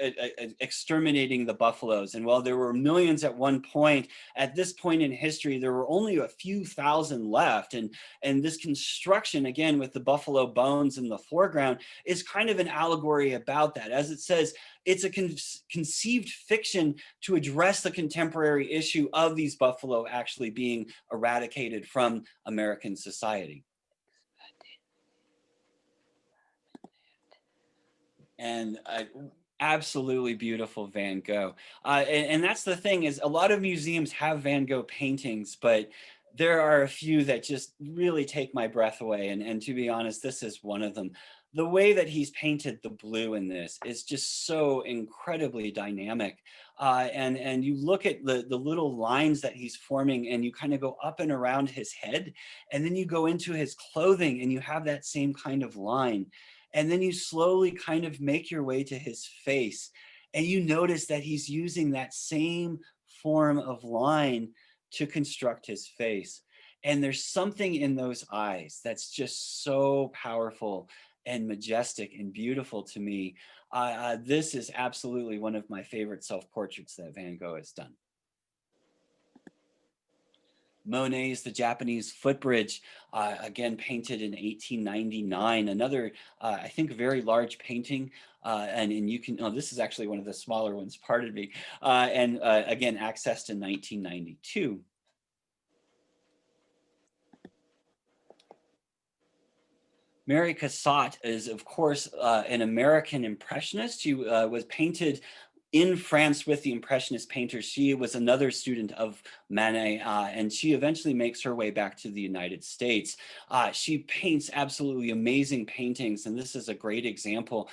exterminating the buffaloes. And while there were millions at one point, at this point in history, there were only a few thousand left. And this construction, again, with the buffalo bones in the foreground, is kind of an allegory about that. As it says, it's a conceived fiction to address the contemporary issue of these buffalo actually being eradicated from American society. And absolutely beautiful Van Gogh. And that's the thing, is a lot of museums have Van Gogh paintings, but there are a few that just really take my breath away. And to be honest, this is one of them. The way that he's painted the blue in this is just so incredibly dynamic. And you look at the little lines that he's forming, and you kind of go up and around his head, and then you go into his clothing and you have that same kind of line. And then you slowly kind of make your way to his face, and you notice that he's using that same form of line to construct his face. And there's something in those eyes that's just so powerful and majestic and beautiful to me. This is absolutely one of my favorite self-portraits that Van Gogh has done. Monet's The Japanese Footbridge, again painted in 1899, another, I think, very large painting. And you can, oh, this is actually one of the smaller ones, pardon me. And again, accessed in 1992. Mary Cassatt is, of course, an American impressionist. She was painted in France with the Impressionist painters. She was another student of Manet, and she eventually makes her way back to the United States. She paints absolutely amazing paintings, and this is a great example.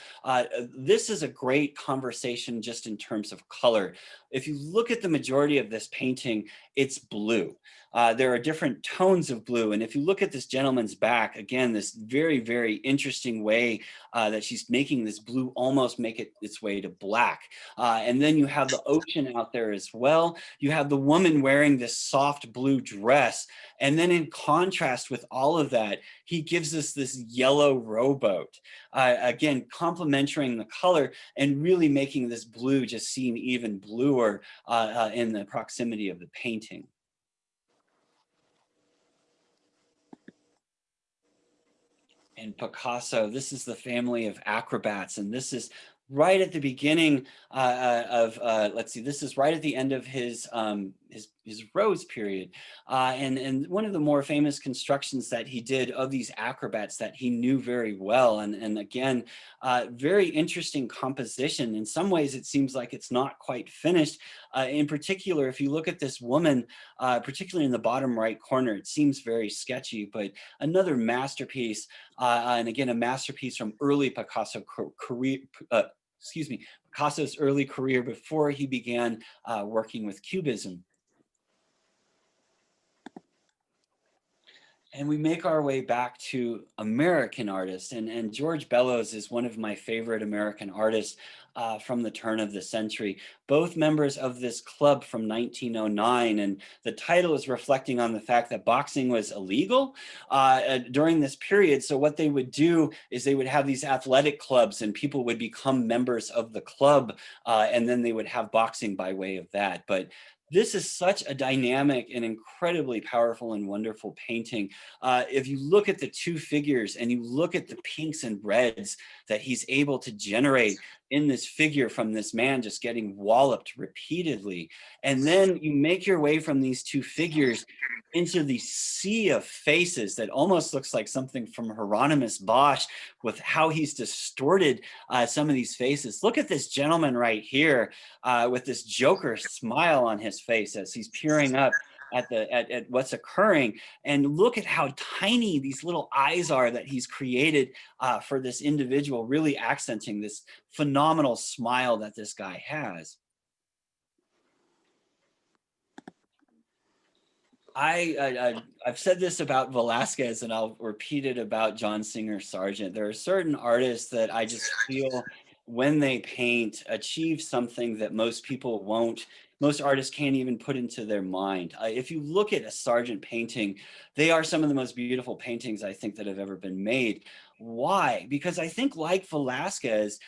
This is a great conversation just in terms of color. If you look at the majority of this painting, it's blue. There are different tones of blue. And if you look at this gentleman's back, again, this very, very interesting way that she's making this blue almost make it its way to black. And then you have the ocean out there as well. You have the woman wearing this soft blue dress. And then in contrast with all of that, he gives us this yellow rowboat. Again, complementing the color and really making this blue just seem even bluer in the proximity of the painting. And Picasso, this is the family of acrobats, and this is right at the beginning let's see, this is right at the end of his Rose period. And one of the more famous constructions that he did of these acrobats that he knew very well. And again, very interesting composition. In some ways, it seems like it's not quite finished. In particular, if you look at this woman, particularly in the bottom right corner, it seems very sketchy, but another masterpiece. And again, a masterpiece from early Picasso career, Picasso's early career before he began working with Cubism. And we make our way back to American artists. And George Bellows is one of my favorite American artists from the turn of the century, both members of this club from 1909. And the title is reflecting on the fact that boxing was illegal during this period. So what they would do is they would have these athletic clubs, and people would become members of the club, and then they would have boxing by way of that. But this is such a dynamic and incredibly powerful and wonderful painting. If you look at the two figures and you look at the pinks and reds that he's able to generate in this figure from this man just getting walloped repeatedly, and then you make your way from these two figures into the sea of faces that almost looks like something from Hieronymus Bosch with how he's distorted some of these faces. Look at this gentleman right here with this Joker smile on his face as he's peering up at what's occurring, and look at how tiny these little eyes are that he's created for this individual, really accenting this phenomenal smile that this guy has. I've said this about Velázquez, and I'll repeat it about John Singer Sargent. There are certain artists that I just feel when they paint achieve something that most people won't, most artists can't even put into their mind. If you look at a Sargent painting, they are some of the most beautiful paintings I think that have ever been made. Why? Because I think, like Velázquez,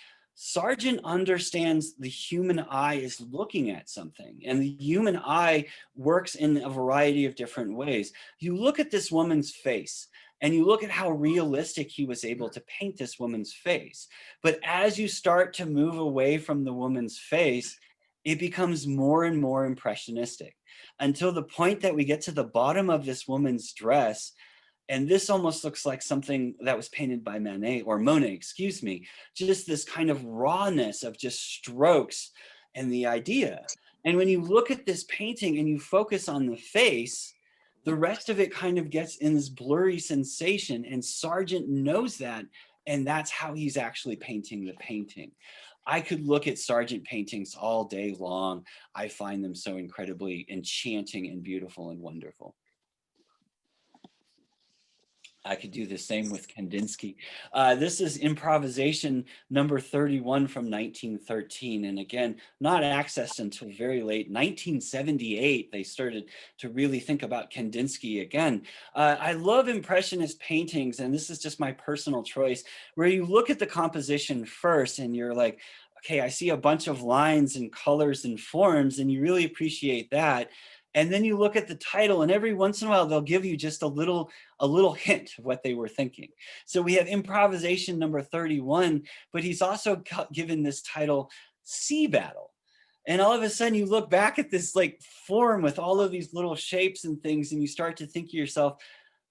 Sargent understands the human eye is looking at something, and the human eye works in a variety of different ways. You look at this woman's face, and you look at how realistic he was able to paint this woman's face. But as you start to move away from the woman's face, it becomes more and more impressionistic, until the point that we get to the bottom of this woman's dress. And this almost looks like something that was painted by Monet, excuse me, just this kind of rawness of just strokes and the idea. And when you look at this painting and you focus on the face, the rest of it kind of gets in this blurry sensation, and Sargent knows that, and that's how he's actually painting the painting. I could look at Sargent paintings all day long. I find them so incredibly enchanting and beautiful and wonderful. I could do the same with Kandinsky. This is improvisation number 31 from 1913. And again, not accessed until very late. 1978, they started to really think about Kandinsky again. I love Impressionist paintings, and this is just my personal choice, where you look at the composition first and you're like, okay, I see a bunch of lines and colors and forms, and you really appreciate that. And then you look at the title, and every once in a while, they'll give you just a little hint of what they were thinking. So we have improvisation number 31, but he's also given this title Sea Battle. And all of a sudden you look back at this like form with all of these little shapes and things, and you start to think to yourself,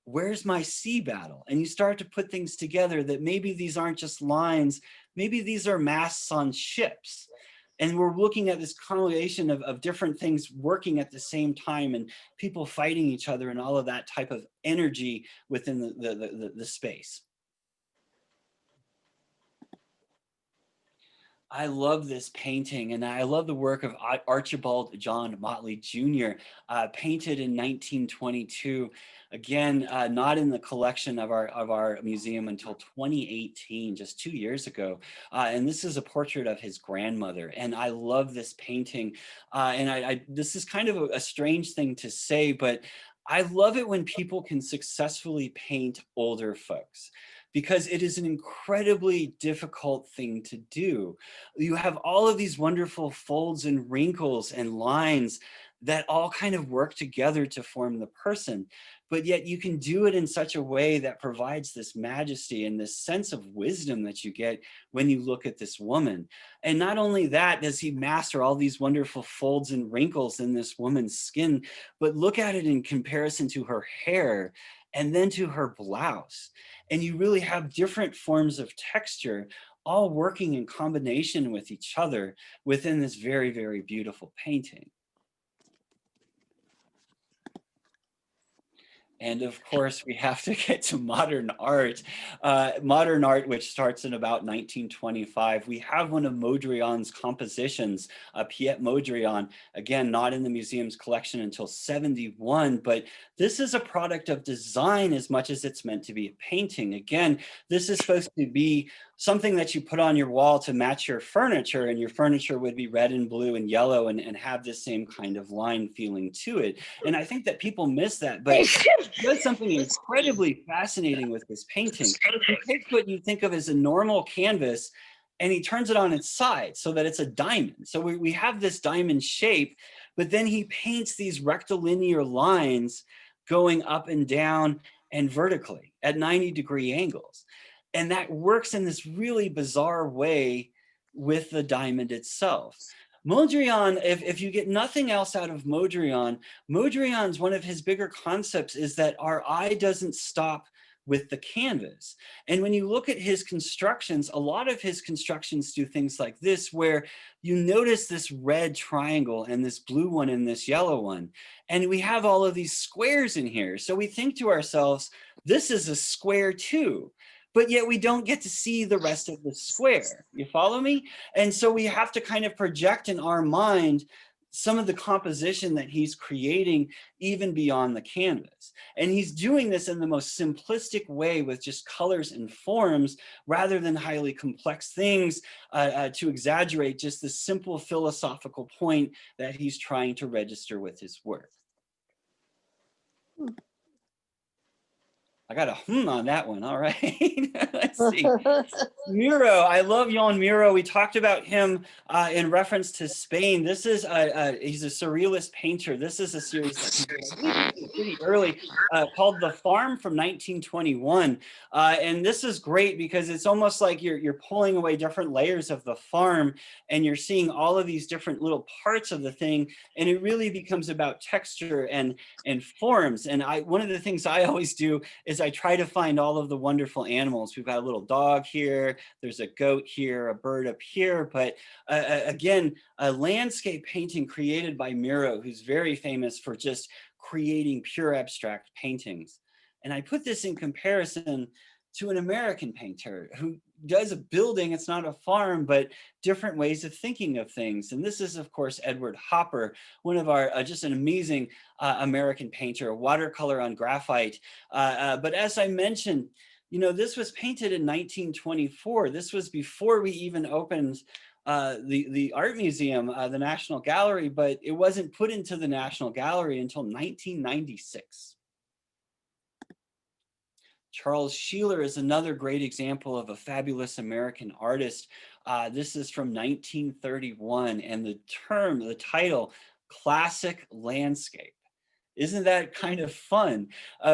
where's my sea battle? And you start to put things together that maybe these aren't just lines, maybe these are masts on ships. And we're looking at this combination of different things working at the same time, and people fighting each other and all of that type of energy within the space. I love this painting, and I love the work of Archibald John Motley Jr., painted in 1922. Again, not in the collection of our museum until 2018, just 2 years ago. And this is a portrait of his grandmother. And I love this painting. And this is kind of a strange thing to say, but I love it when people can successfully paint older folks, because it is an incredibly difficult thing to do. You have all of these wonderful folds and wrinkles and lines that all kind of work together to form the person, but yet you can do it in such a way that provides this majesty and this sense of wisdom that you get when you look at this woman. And not only that does he master all these wonderful folds and wrinkles in this woman's skin, but look at it in comparison to her hair and then to her blouse. And you really have different forms of texture all working in combination with each other within this very, very beautiful painting. And of course, we have to get to modern art. Modern art, which starts in about 1925. We have one of Mondrian's compositions, Piet Mondrian, again, not in the museum's collection until 71, but this is a product of design as much as it's meant to be a painting. Again, this is supposed to be something that you put on your wall to match your furniture, and your furniture would be red and blue and yellow and have the same kind of line feeling to it. And I think that people miss that, but there's something incredibly fascinating with this painting. He takes what you think of as a normal canvas and he turns it on its side so that it's a diamond. So we have this diamond shape, but then he paints these rectilinear lines going up and down and vertically at 90-degree angles. And that works in this really bizarre way with the diamond itself. Mondrian, if you get nothing else out of Mondrian's one of his bigger concepts is that our eye doesn't stop with the canvas. And when you look at his constructions, a lot of his constructions do things like this, where you notice this red triangle and this blue one and this yellow one. And we have all of these squares in here. So we think to ourselves, this is a square too. But yet we don't get to see the rest of the square. You follow me? And so we have to kind of project in our mind some of the composition that he's creating even beyond the canvas. And he's doing this in the most simplistic way with just colors and forms rather than highly complex things to exaggerate just the simple philosophical point that he's trying to register with his work. I got a on that one. All right. Let's see. Miro. I love Joan Miro. We talked about him in reference to Spain. This is he's a surrealist painter. This is a series that's pretty early called The Farm from 1921. And this is great because it's almost like you're pulling away different layers of the farm and you're seeing all of these different little parts of the thing. And it really becomes about texture and forms. And one of the things I always do is I try to find all of the wonderful animals. We've got a little dog here, there's a goat here, a bird up here, but again, a landscape painting created by Miro, who's very famous for just creating pure abstract paintings. And I put this in comparison to an American painter who does a building, it's not a farm, but different ways of thinking of things. And this is, of course, Edward Hopper, one of our, just an amazing American painter, watercolor on graphite. But as I mentioned, you know, this was painted in 1924. This was before we even opened the art museum, the National Gallery, but it wasn't put into the National Gallery until 1996. Charles Sheeler is another great example of a fabulous American artist. This is from 1931, and the title, Classic Landscape. Isn't that kind of fun?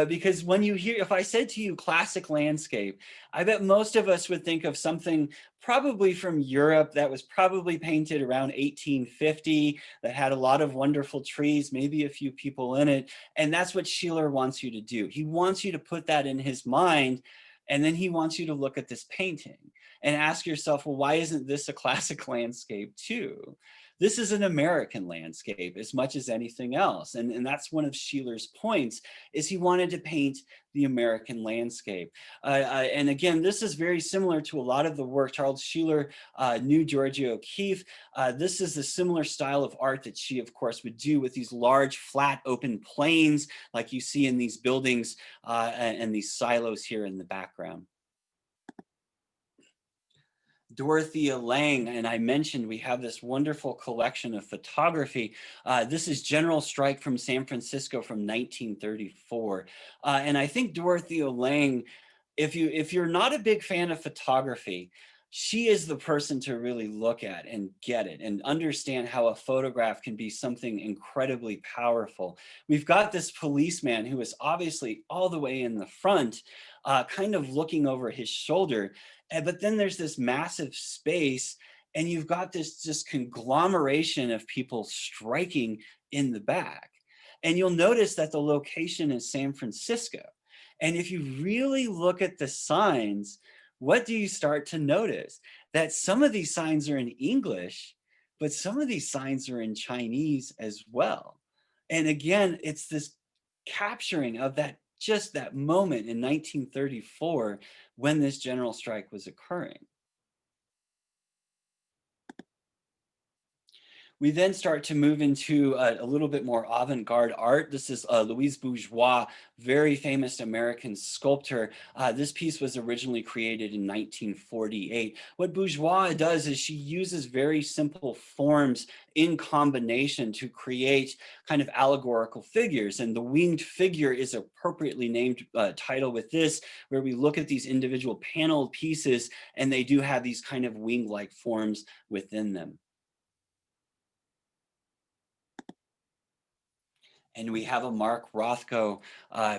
Because when you hear, if I said to you classic landscape, I bet most of us would think of something probably from Europe that was probably painted around 1850, that had a lot of wonderful trees, maybe a few people in it. And that's what Sheeler wants you to do. He wants you to put that in his mind, and then he wants you to look at this painting and ask yourself, well, why isn't this a classic landscape too? This is an American landscape as much as anything else. And that's one of Sheeler's points, is he wanted to paint the American landscape. And again, this is very similar to a lot of the work Charles Sheeler knew Georgia O'Keeffe. This is a similar style of art that she, of course, would do with these large, flat, open plains like you see in these buildings and these silos here in the background. Dorothea Lange, and I mentioned we have this wonderful collection of photography. This is General Strike from San Francisco from 1934. And I think Dorothea Lange, if you're not a big fan of photography, she is the person to really look at and get it and understand how a photograph can be something incredibly powerful. We've got this policeman who is obviously all the way in the front, kind of looking over his shoulder. But then there's this massive space and you've got this just conglomeration of people striking in the back. And you'll notice that the location is San Francisco. And if you really look at the signs, what do you start to notice? That some of these signs are in English, but some of these signs are in Chinese as well. And again, it's this capturing of that, just that moment in 1934 when this general strike was occurring. We then start to move into a little bit more avant-garde art. This is Louise Bourgeois, very famous American sculptor. This piece was originally created in 1948. What Bourgeois does is she uses very simple forms in combination to create kind of allegorical figures. And the winged figure is appropriately named title with this, where we look at these individual paneled pieces and they do have these kind of wing-like forms within them. And we have a Mark Rothko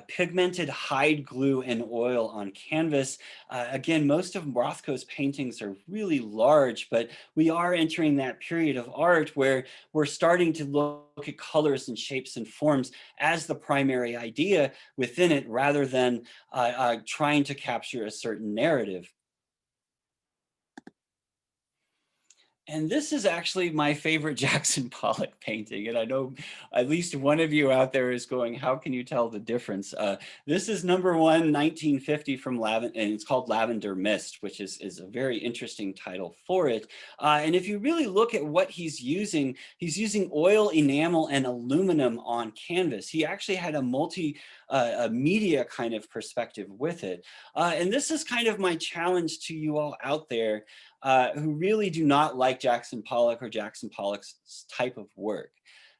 pigmented hide glue and oil on canvas. Again, most of Rothko's paintings are really large, but we are entering that period of art where we're starting to look at colors and shapes and forms as the primary idea within it, rather than trying to capture a certain narrative. And this is actually my favorite Jackson Pollock painting. And I know at least one of you out there is going, how can you tell the difference? This is #1, 1950 from Lavender, and it's called Lavender Mist, which is a very interesting title for it. And if you really look at what he's using oil, enamel, and aluminum on canvas. He actually had a media kind of perspective with it. And this is kind of my challenge to you all out there who really do not like Jackson Pollock or Jackson Pollock's type of work.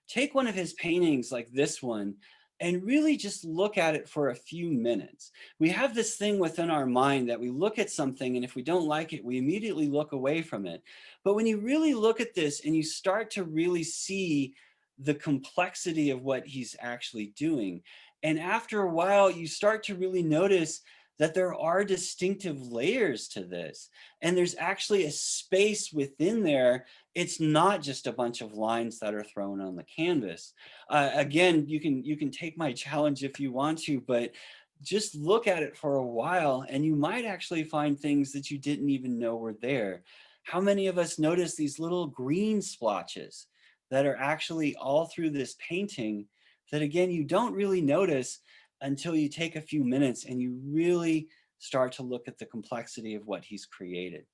Take one of his paintings like this one and really just look at it for a few minutes. We have this thing within our mind that we look at something, and if we don't like it, we immediately look away from it. But when you really look at this and you start to really see the complexity of what he's actually doing, and after a while, you start to really notice that there are distinctive layers to this. And there's actually a space within there. It's not just a bunch of lines that are thrown on the canvas. Again, you can take my challenge if you want to, but just look at it for a while and you might actually find things that you didn't even know were there. How many of us notice these little green splotches that are actually all through this painting that, again, you don't really notice until you take a few minutes and you really start to look at the complexity of what he's created.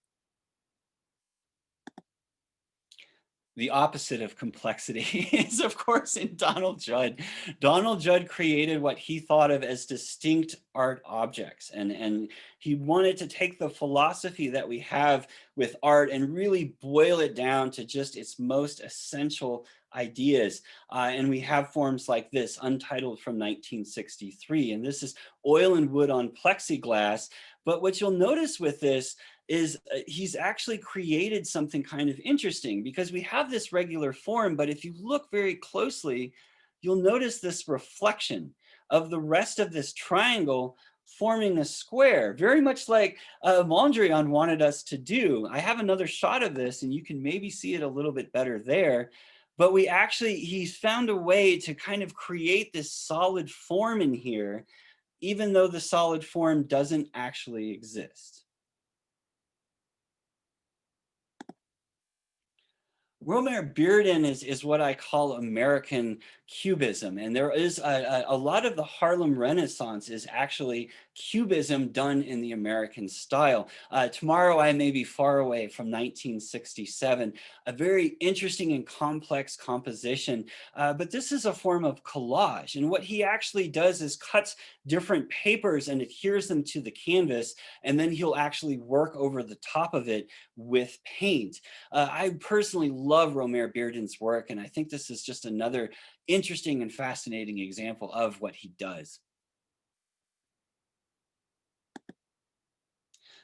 The opposite of complexity is, of course, in Donald Judd. Donald Judd created what he thought of as distinct art objects. And he wanted to take the philosophy that we have with art and really boil it down to just its most essential ideas. And we have forms like this, Untitled from 1963. And this is oil and wood on plexiglass. But what you'll notice with this is he's actually created something kind of interesting, because we have this regular form, but if you look very closely, you'll notice this reflection of the rest of this triangle forming a square, very much like Mondrian wanted us to do. I have another shot of this and you can maybe see it a little bit better there, but he's found a way to kind of create this solid form in here, even though the solid form doesn't actually exist. Romare Bearden is what I call American Cubism. And there is a lot of the Harlem Renaissance is actually Cubism done in the American style. Tomorrow I May Be Far Away from 1967, a very interesting and complex composition. But this is a form of collage. And what he actually does is cuts different papers and adheres them to the canvas. And then he'll actually work over the top of it with paint. I personally love Romare Bearden's work, and I think this is just another interesting and fascinating example of what he does.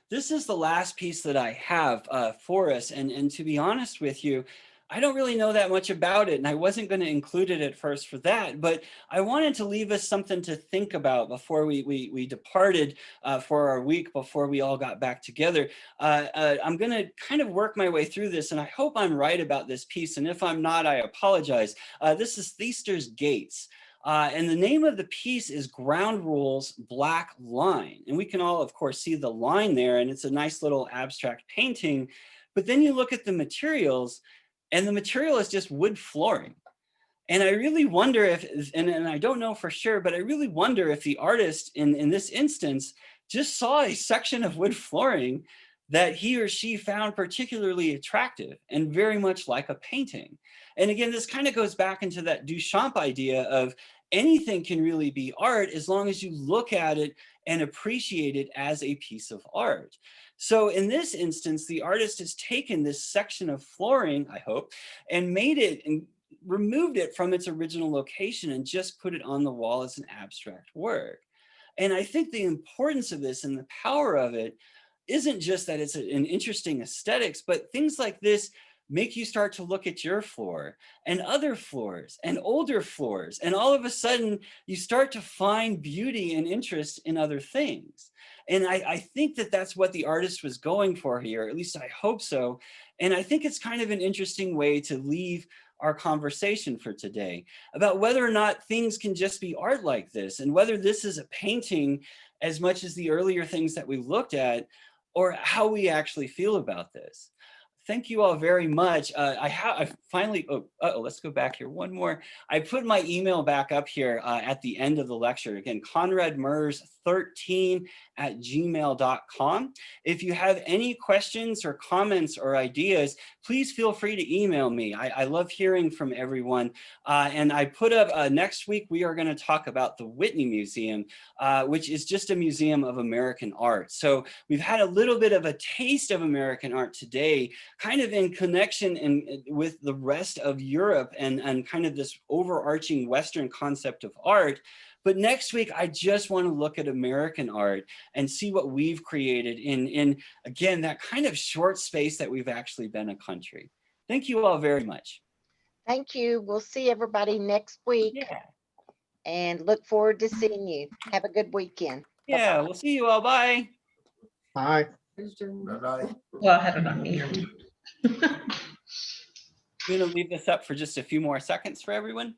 This is the last piece that I have for us, and to be honest with you, I don't really know that much about it, and I wasn't going to include it at first for that, but I wanted to leave us something to think about before we departed for our week, before we all got back together. I'm going to kind of work my way through this, and I hope I'm right about this piece, and if I'm not, I apologize. This is Theister's Gates. And the name of the piece is Ground Rules Black Line. And we can all, of course, see the line there, and it's a nice little abstract painting. But then you look at the materials, and the material is just wood flooring. And I really wonder if, and I don't know for sure, but I really wonder if the artist in this instance just saw a section of wood flooring that he or she found particularly attractive and very much like a painting. And again, this kind of goes back into that Duchamp idea of anything can really be art as long as you look at it and appreciate it as a piece of art. So in this instance, the artist has taken this section of flooring, I hope, and made it and removed it from its original location and just put it on the wall as an abstract work. And I think the importance of this and the power of it isn't just that it's an interesting aesthetics, but things like this make you start to look at your floor and other floors and older floors. And all of a sudden you start to find beauty and interest in other things. And I think that that's what the artist was going for here, at least I hope so. And I think it's kind of an interesting way to leave our conversation for today about whether or not things can just be art like this, and whether this is a painting as much as the earlier things that we looked at, or how we actually feel about this. Thank you all very much. I finally, let's go back here one more. I put my email back up here at the end of the lecture. Again, conradmers13@gmail.com. If you have any questions or comments or ideas, please feel free to email me. I love hearing from everyone. And I put up next week, we are going to talk about the Whitney Museum, which is just a museum of American art. So we've had a little bit of a taste of American art today, kind of in connection with the rest of Europe and kind of this overarching Western concept of art. But next week, I just want to look at American art and see what we've created in again, that kind of short space that we've actually been a country. Thank you all very much. Thank you. We'll see everybody next week. Yeah. And look forward to seeing you. Have a good weekend. Yeah, we'll see you all. Bye. Bye. Bye-bye. Well, I had it on me. I'm going to leave this up for just a few more seconds for everyone.